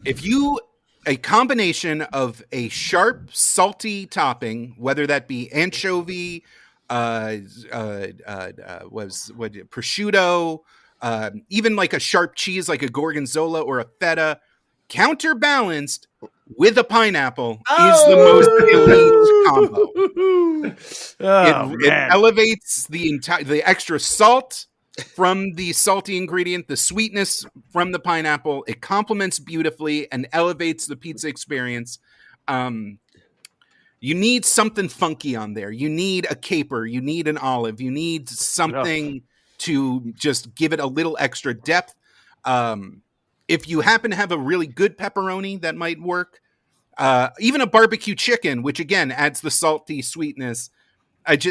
If you a combination of a sharp, salty topping, whether that be anchovy, prosciutto, even like a sharp cheese like a gorgonzola or a feta, counterbalanced with a pineapple is the most elite combo. It elevates the extra salt from the salty ingredient, the sweetness from the pineapple. It complements beautifully and elevates the pizza experience. You need something funky on there. You need a caper. You need an olive. You need something to just give it a little extra depth. If you happen to have a really good pepperoni, that might work. Even a barbecue chicken, which again adds the salty sweetness. It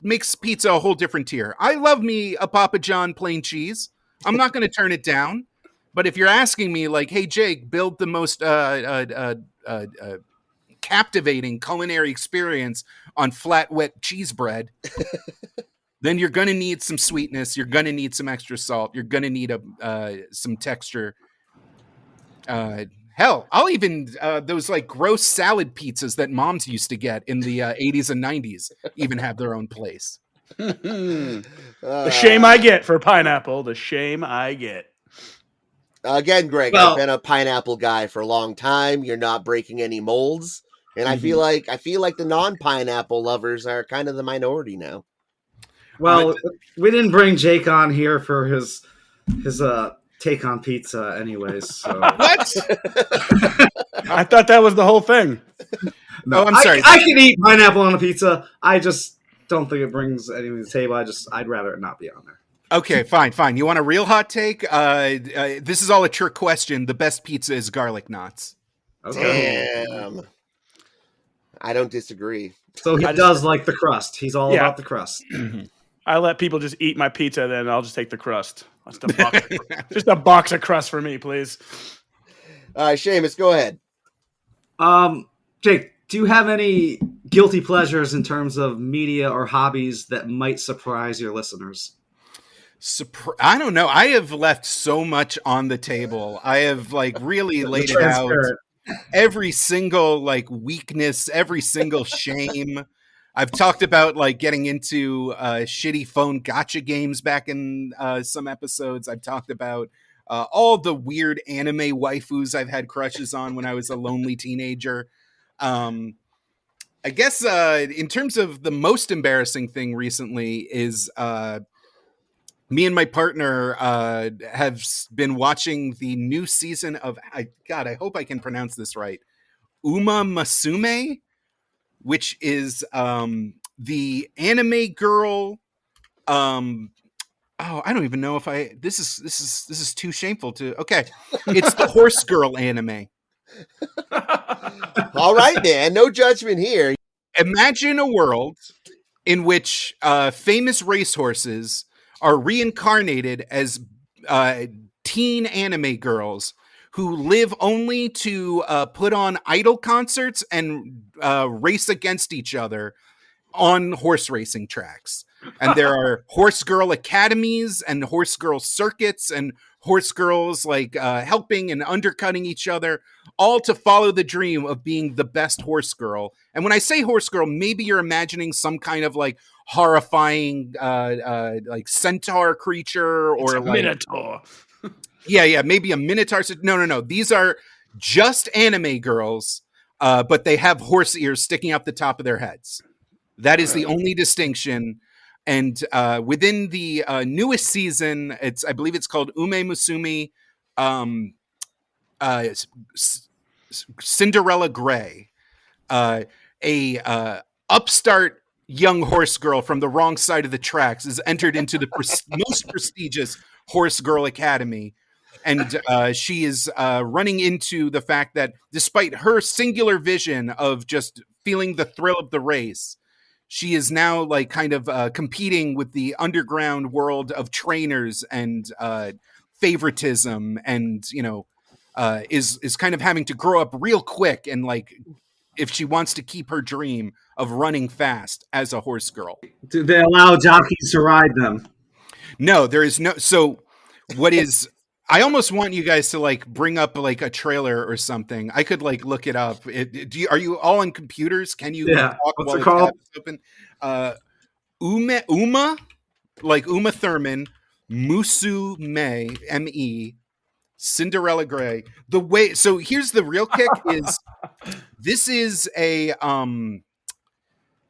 makes pizza a whole different tier. I love me a Papa John plain cheese. I'm not going to turn it down. But if you're asking me, like, hey, Jake, build the most captivating culinary experience on flat, wet cheese bread, then you're going to need some sweetness. You're going to need some extra salt. You're going to need some texture. Hell, I'll even those like gross salad pizzas that moms used to get in the 80s and 90s even have their own place. The shame I get for pineapple. The shame I get. Again, Greg, I've been a pineapple guy for a long time. You're not breaking any molds, and I feel like the non-pineapple lovers are kind of the minority now. Well, we didn't bring Jake on here for his take on pizza, anyways. So. What? I thought that was the whole thing. No, I'm sorry. I can eat pineapple on a pizza. I just don't think it brings anything to the table. I'd rather it not be on there. Okay, fine. You want a real hot take? This is all a trick question. The best pizza is garlic knots. Okay. Damn. I don't disagree. So he does like the crust. He's all about the crust. I let people just eat my pizza, then I'll just take the crust. Just a box of crust for me, please. All right, Seamus, go ahead. Jake, do you have any guilty pleasures in terms of media or hobbies that might surprise your listeners? I don't know. I have left so much on the table. I have really laid it out. Every single weakness, every single shame. I've talked about getting into shitty phone gotcha games back in some episodes. I've talked about all the weird anime waifus I've had crushes on when I was a lonely teenager. I guess in terms of the most embarrassing thing recently is me and my partner have been watching the new season of, I hope I can pronounce this right, Uma Musume, which is the anime girl. I don't even know if this is too shameful to. Okay, it's the horse girl anime. All right, man, no judgment here. Imagine a world in which famous racehorses are reincarnated as teen anime girls who live only to put on idol concerts and race against each other on horse racing tracks. And there are horse girl academies and horse girl circuits and horse girls helping and undercutting each other, all to follow the dream of being the best horse girl. And when I say horse girl, maybe you're imagining some kind of horrifying centaur creature or a minotaur. yeah, maybe a minotaur. No. These are just anime girls, but they have horse ears sticking out the top of their heads. That is the only distinction. And within the newest season, I believe it's called Ume Musume, Cinderella Gray, a upstart young horse girl from the wrong side of the tracks is entered into the most prestigious horse girl academy. And she is running into the fact that despite her singular vision of just feeling the thrill of the race, she is now competing with the underground world of trainers and favoritism, and is kind of having to grow up real quick and if she wants to keep her dream of running fast as a horse girl. Do they allow jockeys to ride them? No, there is no. So what is? I almost want you guys to bring up a trailer or something. I could look it up. Are you all on computers? Can you talk What's while it called? Open? Uma Thurman, Musume, M-E, Cinderella Gray. The way, so here's the real kick is this is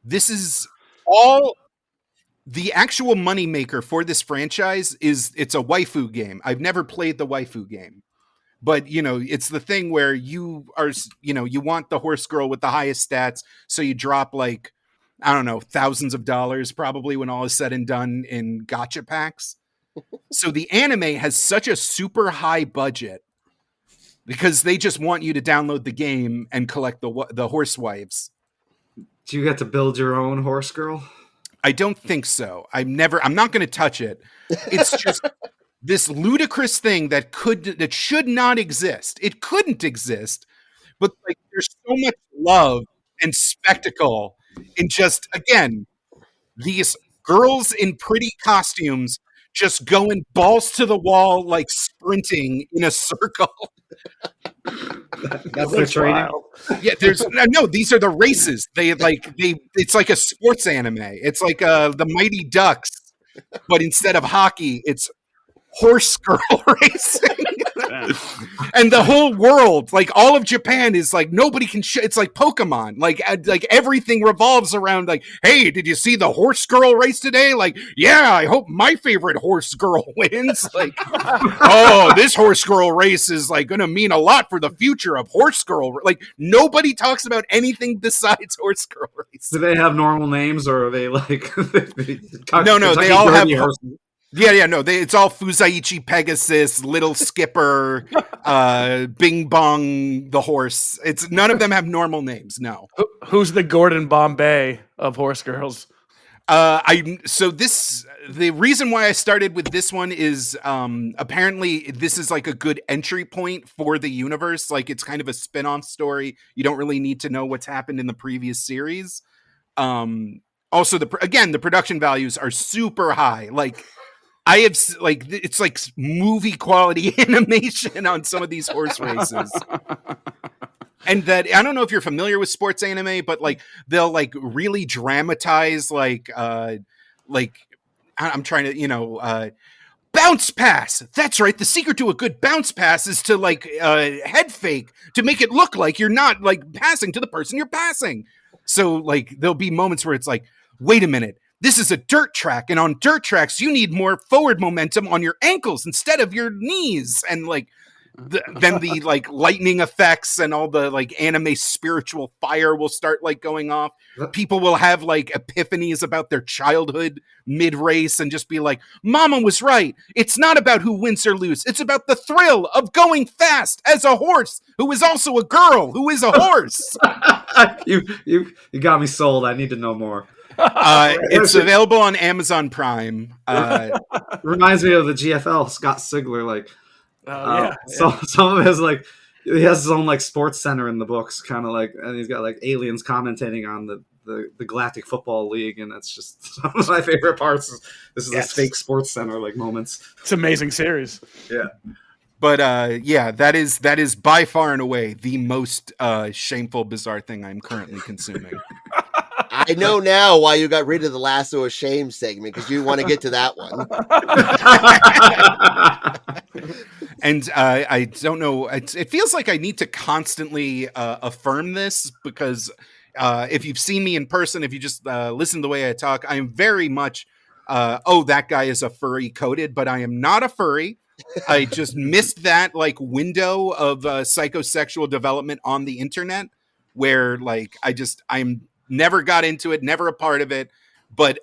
this is all the actual moneymaker for this franchise is it's a waifu game. I've never played the waifu game, but it's the thing where you are, you want the horse girl with the highest stats. So you drop like, I don't know, thousands of dollars probably when all is said and done in gacha packs. So the anime has such a super high budget because they just want you to download the game and collect the horse wives. Do you get to build your own horse girl? I don't think so. I'm not going to touch it. It's just this ludicrous thing that should not exist. It couldn't exist, but like there's so much love and spectacle in just, again, these girls in pretty costumes just going balls to the wall, like sprinting in a circle. That's their training. Yeah, there's no. These are the races. It's like a sports anime. It's like the Mighty Ducks, but instead of hockey, it's horse girl racing. And the whole world, like all of Japan, is like nobody can. It's like Pokemon. Like everything revolves around like, hey, did you see the horse girl race today? Like, yeah, I hope my favorite horse girl wins. Like, oh, this horse girl race is like going to mean a lot for the future of horse girl. Like, nobody talks about anything besides horse girl race. Do they have normal names, or are they like? No, they all have. Yeah, no, it's all Fusaichi Pegasus, Little Skipper, Bing Bong the horse. It's none of them have normal names. No. Who's the Gordon Bombay of horse girls? The reason why I started with this one is apparently this is like a good entry point for the universe. Like it's kind of a spin-off story. You don't really need to know what's happened in the previous series. Also, the production values are super high. Like I have it's like movie quality animation on some of these horse races. And that, I don't know if you're familiar with sports anime, but like they'll like really dramatize like I'm trying to, bounce pass. That's right. The secret to a good bounce pass is to like head fake to make it look like you're not like passing to the person you're passing. So like there'll be moments where it's like, wait a minute. This is a dirt track, and on dirt tracks, you need more forward momentum on your ankles instead of your knees. And like, then the like lightning effects and all the like anime spiritual fire will start like going off. People will have like epiphanies about their childhood mid-race and just be like, Mama was right. It's not about who wins or loses. It's about the thrill of going fast as a horse who is also a girl who is a horse. You got me sold. I need to know more. It's available on Amazon Prime. Reminds me of the GFL, Scott Sigler. Like, So some of his like, he has his own like sports center in the books, kind of like, and he's got like aliens commentating on the Galactic Football League, and that's just some of my favorite parts. This is a fake sports center like moments. It's an amazing series. Yeah. But that is by far and away the most shameful, bizarre thing I'm currently consuming. I know now why you got rid of the Lasso of Shame segment, because you want to get to that one. And I don't know. It feels like I need to constantly affirm this because if you've seen me in person, if you just listen to the way I talk, I am very much, that guy is a furry coded, but I am not a furry. I just missed that like window of psychosexual development on the internet where like I'm never got into it, never a part of it, but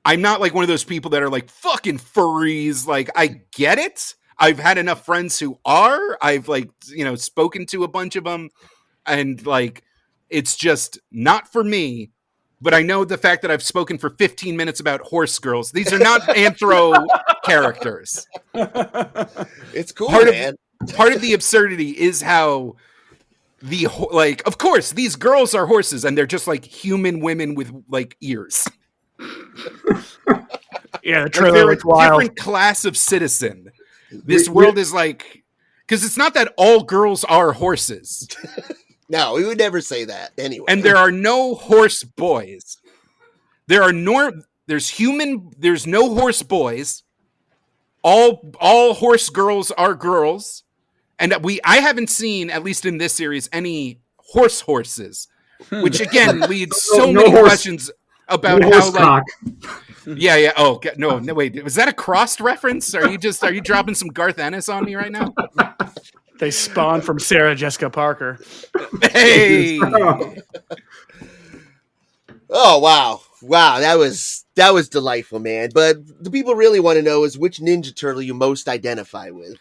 I'm not like one of those people that are like fucking furries. Like I get it. I've had enough friends who are. I've like, spoken to a bunch of them, and like it's just not for me. But I know the fact that I've spoken for 15 minutes about horse girls. These are not anthro characters. It's cool, man. Part of the absurdity is how of course, these girls are horses, and they're just like human women with like ears. Yeah, the trailer they're a looks wild. different class of citizen. This world is like, because it's not that all girls are horses. No, we would never say that anyway. And there are no horse boys. There's no horse boys, all horse girls are girls, and I haven't seen, at least in this series, any horses, which again leads so many questions about how like. Yeah. Oh no, wait. Was that a Crust reference? Are you dropping some Garth Ennis on me right now? They spawned from Sarah Jessica Parker. Hey. Oh wow, that was delightful, man. But the people really want to know is which Ninja Turtle you most identify with.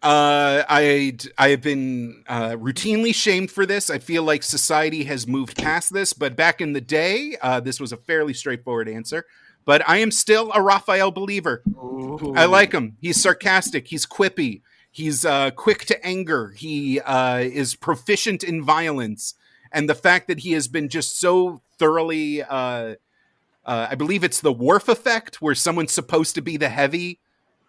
I have been routinely shamed for this. I feel like society has moved past this, but back in the day, this was a fairly straightforward answer. But I am still a Raphael believer. Ooh. I like him. He's sarcastic. He's quippy. He's quick to anger. He is proficient in violence. And the fact that he has been just so thoroughly, I believe it's the Worf effect, where someone's supposed to be the heavy,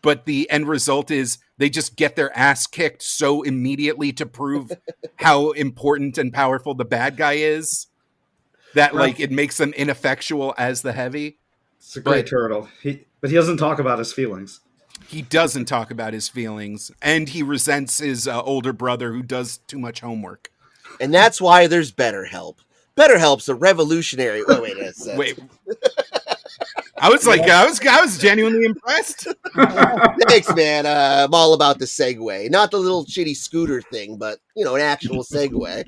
but the end result is they just get their ass kicked so immediately to prove how important and powerful the bad guy is that like it makes them ineffectual as the heavy. It's a great turtle. But he doesn't talk about his feelings. He doesn't talk about his feelings, and he resents his older brother who does too much homework. And that's why there's BetterHelp. BetterHelp's a revolutionary. Oh wait, wait. I was like, I was genuinely impressed. Thanks, man. I'm all about the Segway, not the little shitty scooter thing, but an actual Segway.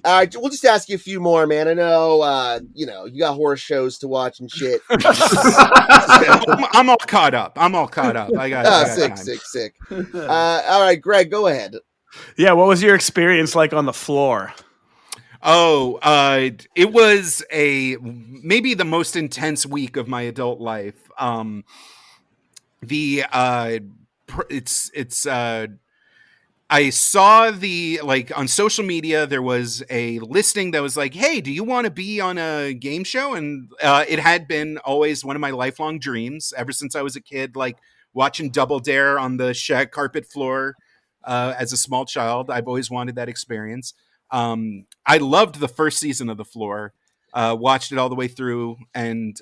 All right, we'll just ask you a few more, man. I know, you got horse shows to watch and shit. I'm all caught up. I got sick. All right, Greg, go ahead. Yeah, what was your experience like on the floor? Oh, it was maybe the most intense week of my adult life. I saw on social media, there was a listing that was like, hey, do you want to be on a game show? And it had been always one of my lifelong dreams ever since I was a kid, like watching Double Dare on the shag carpet floor as a small child. I've always wanted that experience. I loved the first season of The Floor, watched it all the way through, and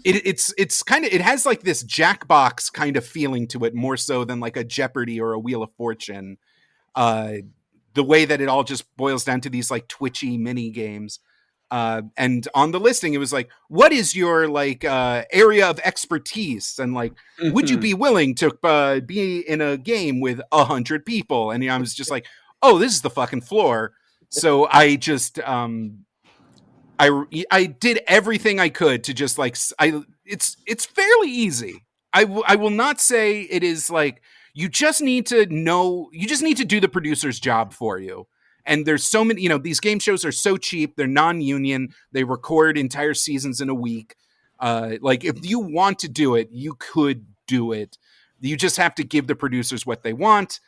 it's kind of, it has like this Jackbox kind of feeling to it, more so than like a Jeopardy or a Wheel of Fortune. The way that it all just boils down to these like twitchy mini games. And on the listing, it was like, what is your like area of expertise? And like, would you be willing to be in a game with 100 people? And I was just like, oh, this is the fucking floor. So I just, I did everything I could to just like, it's fairly easy. I will not say it is like, you just need to do the producer's job for you. And there's so many, these game shows are so cheap. They're non-union. They record entire seasons in a week. Like if you want to do it, you could do it. You just have to give the producers what they want.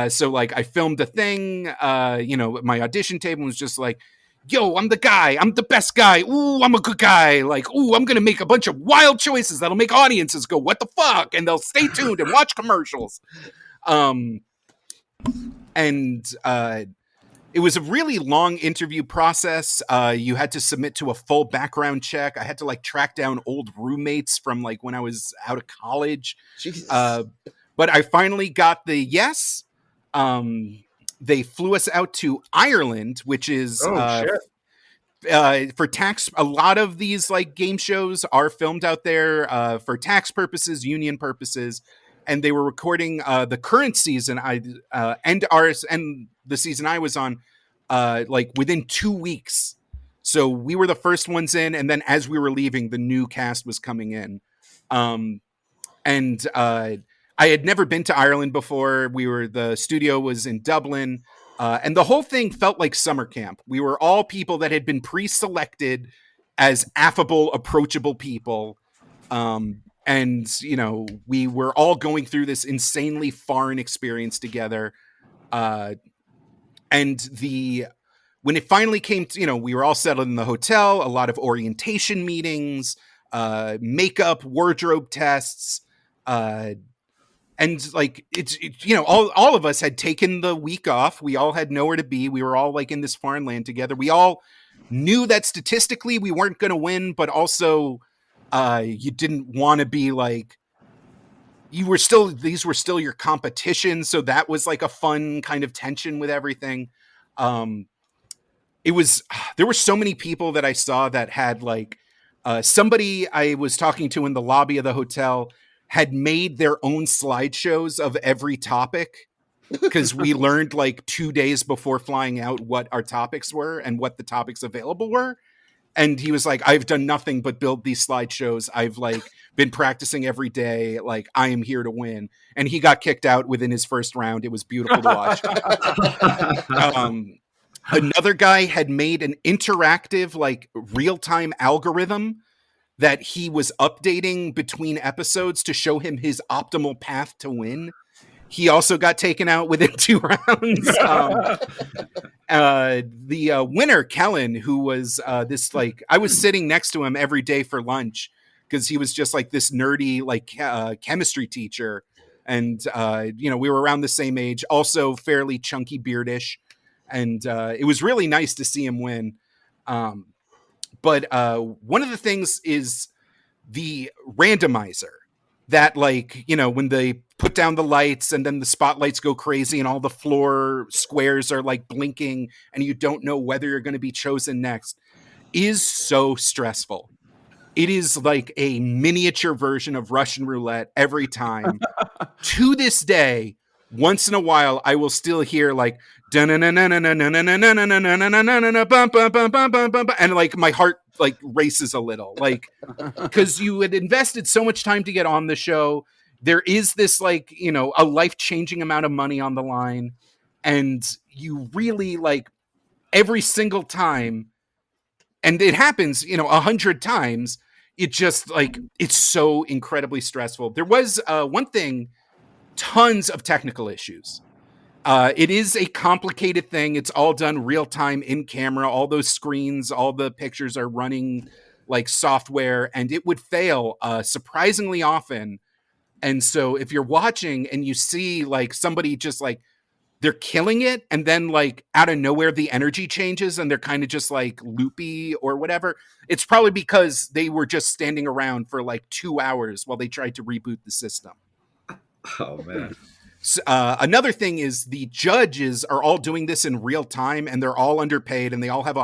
So like I filmed a thing, my audition table was just like, yo, I'm the guy. I'm the best guy. Ooh, I'm a good guy. Like, ooh, I'm going to make a bunch of wild choices that'll make audiences go, what the fuck? And they'll stay tuned and watch commercials. It was a really long interview process. You had to submit to a full background check. I had to like track down old roommates from like when I was out of college. Jesus. But I finally got the yes. They flew us out to Ireland, which is for tax. A lot of these like game shows are filmed out there for tax purposes, union purposes, and they were recording the current season. And the season I was on, like within 2 weeks. So we were the first ones in, and then as we were leaving, the new cast was coming in. I had never been to Ireland before. The studio was in Dublin, and the whole thing felt like summer camp. We were all people that had been pre-selected as affable, approachable people. And, we were all going through this insanely foreign experience together. When it finally came to, we were all settled in the hotel, a lot of orientation meetings, makeup, wardrobe tests, and like, all of us had taken the week off. We all had nowhere to be. We were all like in this foreign land together. We all knew that statistically we weren't going to win, but also, you didn't want to be like these were still your competition, so that was like a fun kind of tension with everything. There were so many people that I saw that had like somebody I was talking to in the lobby of the hotel had made their own slideshows of every topic, because we learned like 2 days before flying out what our topics were and what the topics available were. And he was like, I've done nothing but build these slideshows. I've like been practicing every day. Like, I am here to win. And he got kicked out within his first round. It was beautiful to watch. Another guy had made an interactive, like real-time algorithm that he was updating between episodes to show him his optimal path to win. He also got taken out within 2 rounds. The winner, Kellen, who was this like, I was sitting next to him every day for lunch because he was just like this nerdy like chemistry teacher, and we were around the same age, also fairly chunky beardish, and it was really nice to see him win. But one of the things is the randomizer. That, like, when they put down the lights and then the spotlights go crazy and all the floor squares are like blinking and you don't know whether you're going to be chosen next, is so stressful. It is like a miniature version of Russian roulette every time. To this day, once in a while, I will still hear like and like my heart like races a little, like, because you had invested so much time to get on the show. There is this like, a life-changing amount of money on the line, and you really like every single time, and it happens 100 times. It just like, it's so incredibly stressful. There was one thing, tons of technical issues. It is a complicated thing. It's all done real time in camera. All those screens, all the pictures are running like software, and it would fail surprisingly often. And so if you're watching and you see like somebody just like they're killing it, and then like out of nowhere the energy changes and they're kind of just like loopy or whatever, it's probably because they were just standing around for like 2 hours while they tried to reboot the system. Oh man. Another thing is the judges are all doing this in real time, and they're all underpaid, and they all have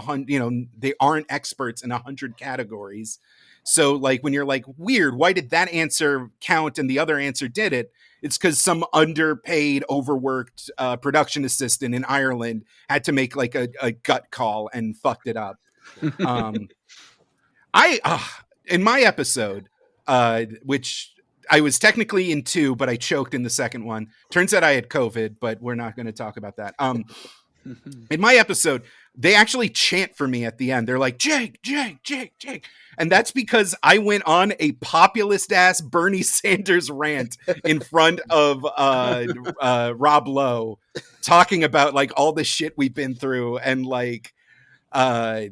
they aren't experts in 100 categories. So like when you're like, weird, why did that answer count and the other answer did it? It's because some underpaid, overworked production assistant in Ireland had to make like a gut call and fucked it up. In my episode, which I was technically in 2, but I choked in the second one. Turns out I had COVID, but we're not going to talk about that. In my episode, they actually chant for me at the end. They're like, Jake, Jake, Jake, Jake. And that's because I went on a populist ass Bernie Sanders rant in front of Rob Lowe, talking about like all the shit we've been through. And like, I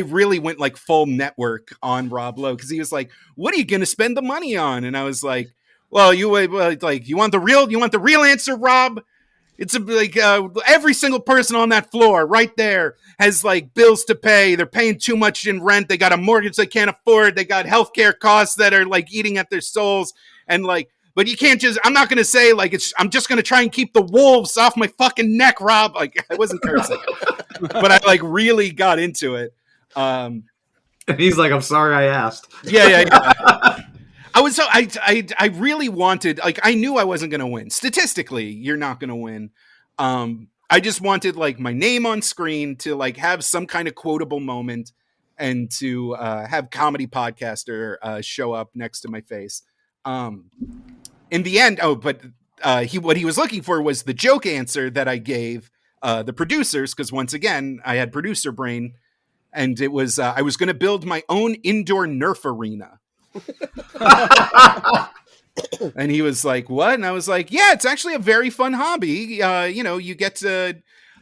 really went like full network on Rob Lowe, because he was like, what are you going to spend the money on? And I was like, well, you want the real answer, Rob? It's like every single person on that floor right there has like bills to pay. They're paying too much in rent. They got a mortgage they can't afford. They got healthcare costs that are like eating at their souls. And like, but you can't just, I'm not going to say like, I'm just going to try and keep the wolves off my fucking neck, Rob. Like, I wasn't cursing, but I like really got into it. And he's like, I'm sorry I asked. Yeah. I really wanted, like, I knew I wasn't going to win. Statistically, you're not going to win. I just wanted like my name on screen to like have some kind of quotable moment, and to have Comedy Podcaster show up next to my face. In the end, what he was looking for was the joke answer that I gave the producers, because once again, I had producer brain, and it was I was going to build my own indoor Nerf arena. And he was like, what? And I was like, yeah, it's actually a very fun hobby. You get to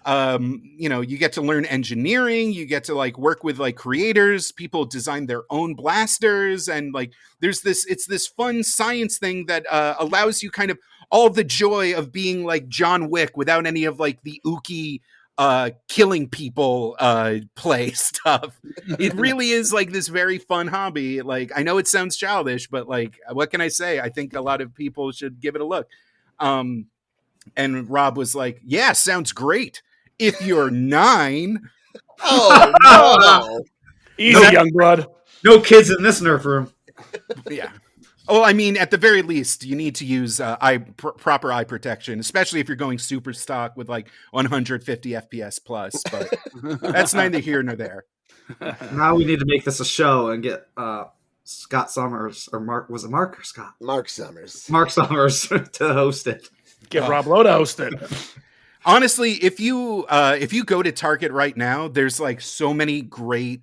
you get to learn engineering, you get to like work with like creators, people design their own blasters, and like it's this fun science thing that allows you kind of all the joy of being like John Wick without any of like the ooky killing people play stuff. It really is like this very fun hobby. Like, I know it sounds childish, but like, what can I say? I think a lot of people should give it a look. And Rob was like, yeah, sounds great. If you're 9. Oh, no. Easy, young blood. No kids in this nerf room. Yeah. Oh, I mean, at the very least, you need to use proper eye protection, especially if you're going super stock with like 150 FPS plus. But that's neither here nor there. Now we need to make this a show and get Scott Summers or Mark. Was it Mark or Scott? Mark Summers. Mark Summers to host it. Get Rob Lowe to host it. Honestly, if you go to Target right now, there's like so many great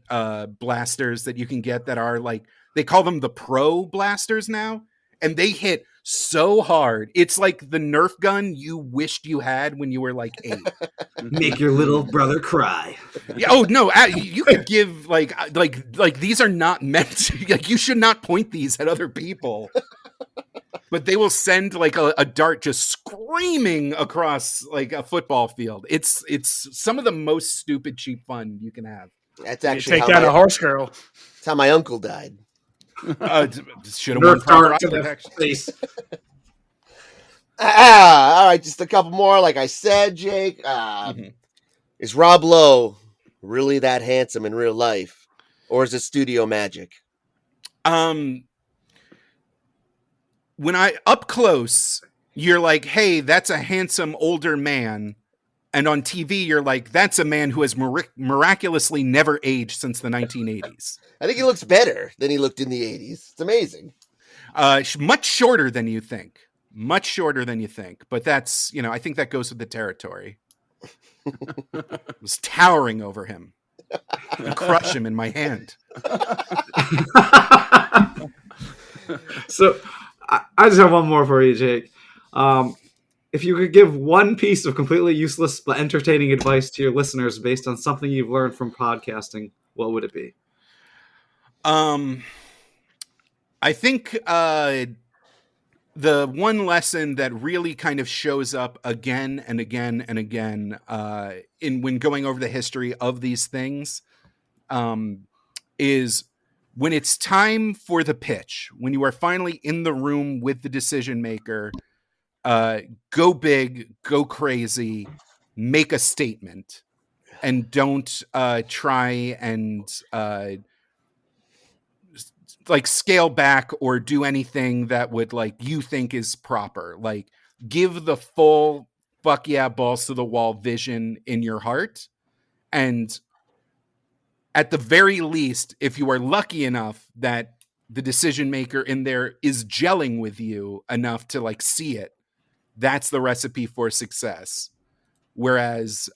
blasters that you can get that are like, they call them the pro blasters now, and they hit so hard. It's like the Nerf gun you wished you had when you were like 8. Make your little brother cry. Yeah, oh no, you could give like these are not meant to, like, you should not point these at other people. But they will send like a dart just screaming across like a football field. It's some of the most stupid cheap fun you can have. That's You actually take down a horse girl. that's how my uncle died. Should have Nerf won proper dart to eye the protection. face. All right, just a couple more. Like I said, Jake, is Rob Lowe really that handsome in real life, or is it studio magic? When I up close, you're like, hey, that's a handsome older man. And on TV, you're like, that's a man who has miraculously never aged since the 1980s. I think he looks better than he looked in the 80s. It's amazing. Much shorter than you think. Much shorter than you think. But that's, I think that goes with the territory. I was towering over him. And crush him in my hand. So I just have one more for you, Jake. If you could give one piece of completely useless but entertaining advice to your listeners based on something you've learned from podcasting, what would it be? I think the one lesson that really kind of shows up again and again and again when going over the history of these things is when it's time for the pitch, when you are finally in the room with the decision maker, go big, go crazy, make a statement, and don't try and like scale back or do anything that would like you think is proper. Like, give the full fuck yeah, balls to the wall vision in your heart. And at the very least, if you are lucky enough that the decision maker in there is gelling with you enough to like see it, that's the recipe for success. Whereas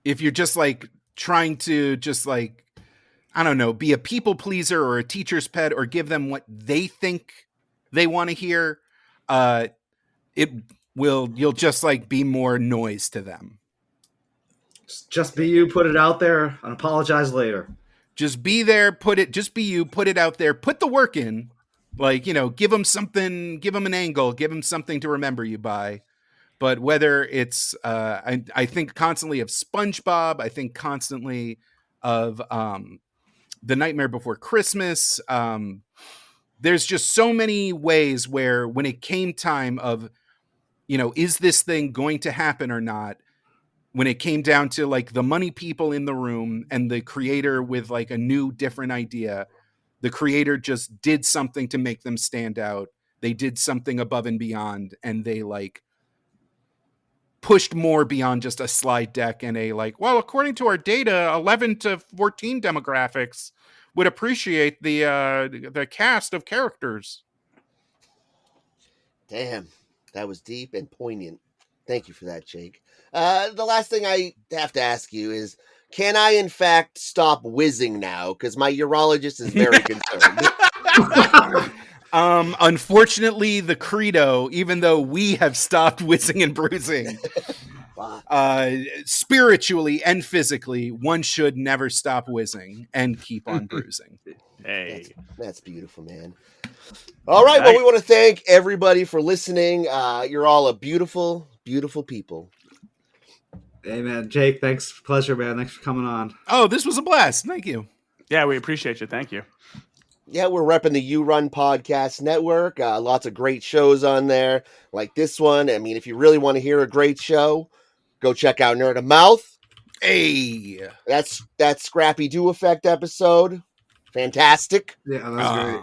if you're just like trying to just like, I don't know, be a people pleaser or a teacher's pet or give them what they think they want to hear, you'll just like be more noise to them. Just be you, put it out there, and apologize later. Just be there, just be you, put it out there, put the work in. Like, give them something, give them an angle, give them something to remember you by. But whether it's, I think constantly of SpongeBob, I think constantly of The Nightmare Before Christmas. There's just so many ways where when it came time of, is this thing going to happen or not? When it came down to like the money people in the room and the creator with like a new, different idea, the creator just did something to make them stand out. They did something above and beyond, and they like pushed more beyond just a slide deck and a like, well, according to our data, 11 to 14 demographics would appreciate the cast of characters. Damn, that was deep and poignant. Thank you for that, Jake. The last thing I have to ask you is, can I, in fact, stop whizzing now? Because my urologist is very concerned. Unfortunately, the credo, even though we have stopped whizzing and bruising, spiritually and physically, one should never stop whizzing and keep on bruising. Hey, that's beautiful, man. All right, well, we want to thank everybody for listening. You're all a beautiful, beautiful people. Hey, man. Jake, thanks. Pleasure, man. Thanks for coming on. Oh, this was a blast. Thank you. Yeah, we appreciate you. Thank you. Yeah, we're repping the You Run Podcast Network. Lots of great shows on there, like this one. I mean, if you really want to hear a great show, go check out Nerd of Mouth. Hey. That's that Scrappy Do Effect episode. Fantastic. Yeah, that was great.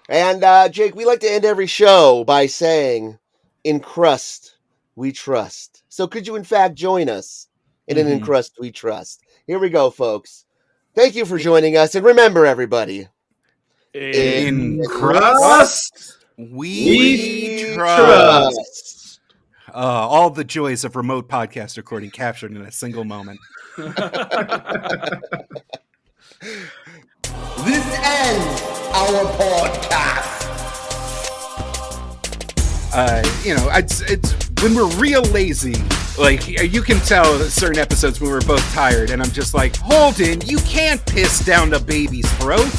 And Jake, we like to end every show by saying, "In Crust, we trust." So could you, in fact, join us in an In Crust we trust? Here we go, folks. Thank you for joining us, and remember, everybody. In Crust, we trust. All the joys of remote podcast recording captured in a single moment. This ends our podcast. It's when we're real lazy. Like, you can tell certain episodes when we're both tired, and I'm just like, Holden, you can't piss down the baby's throat.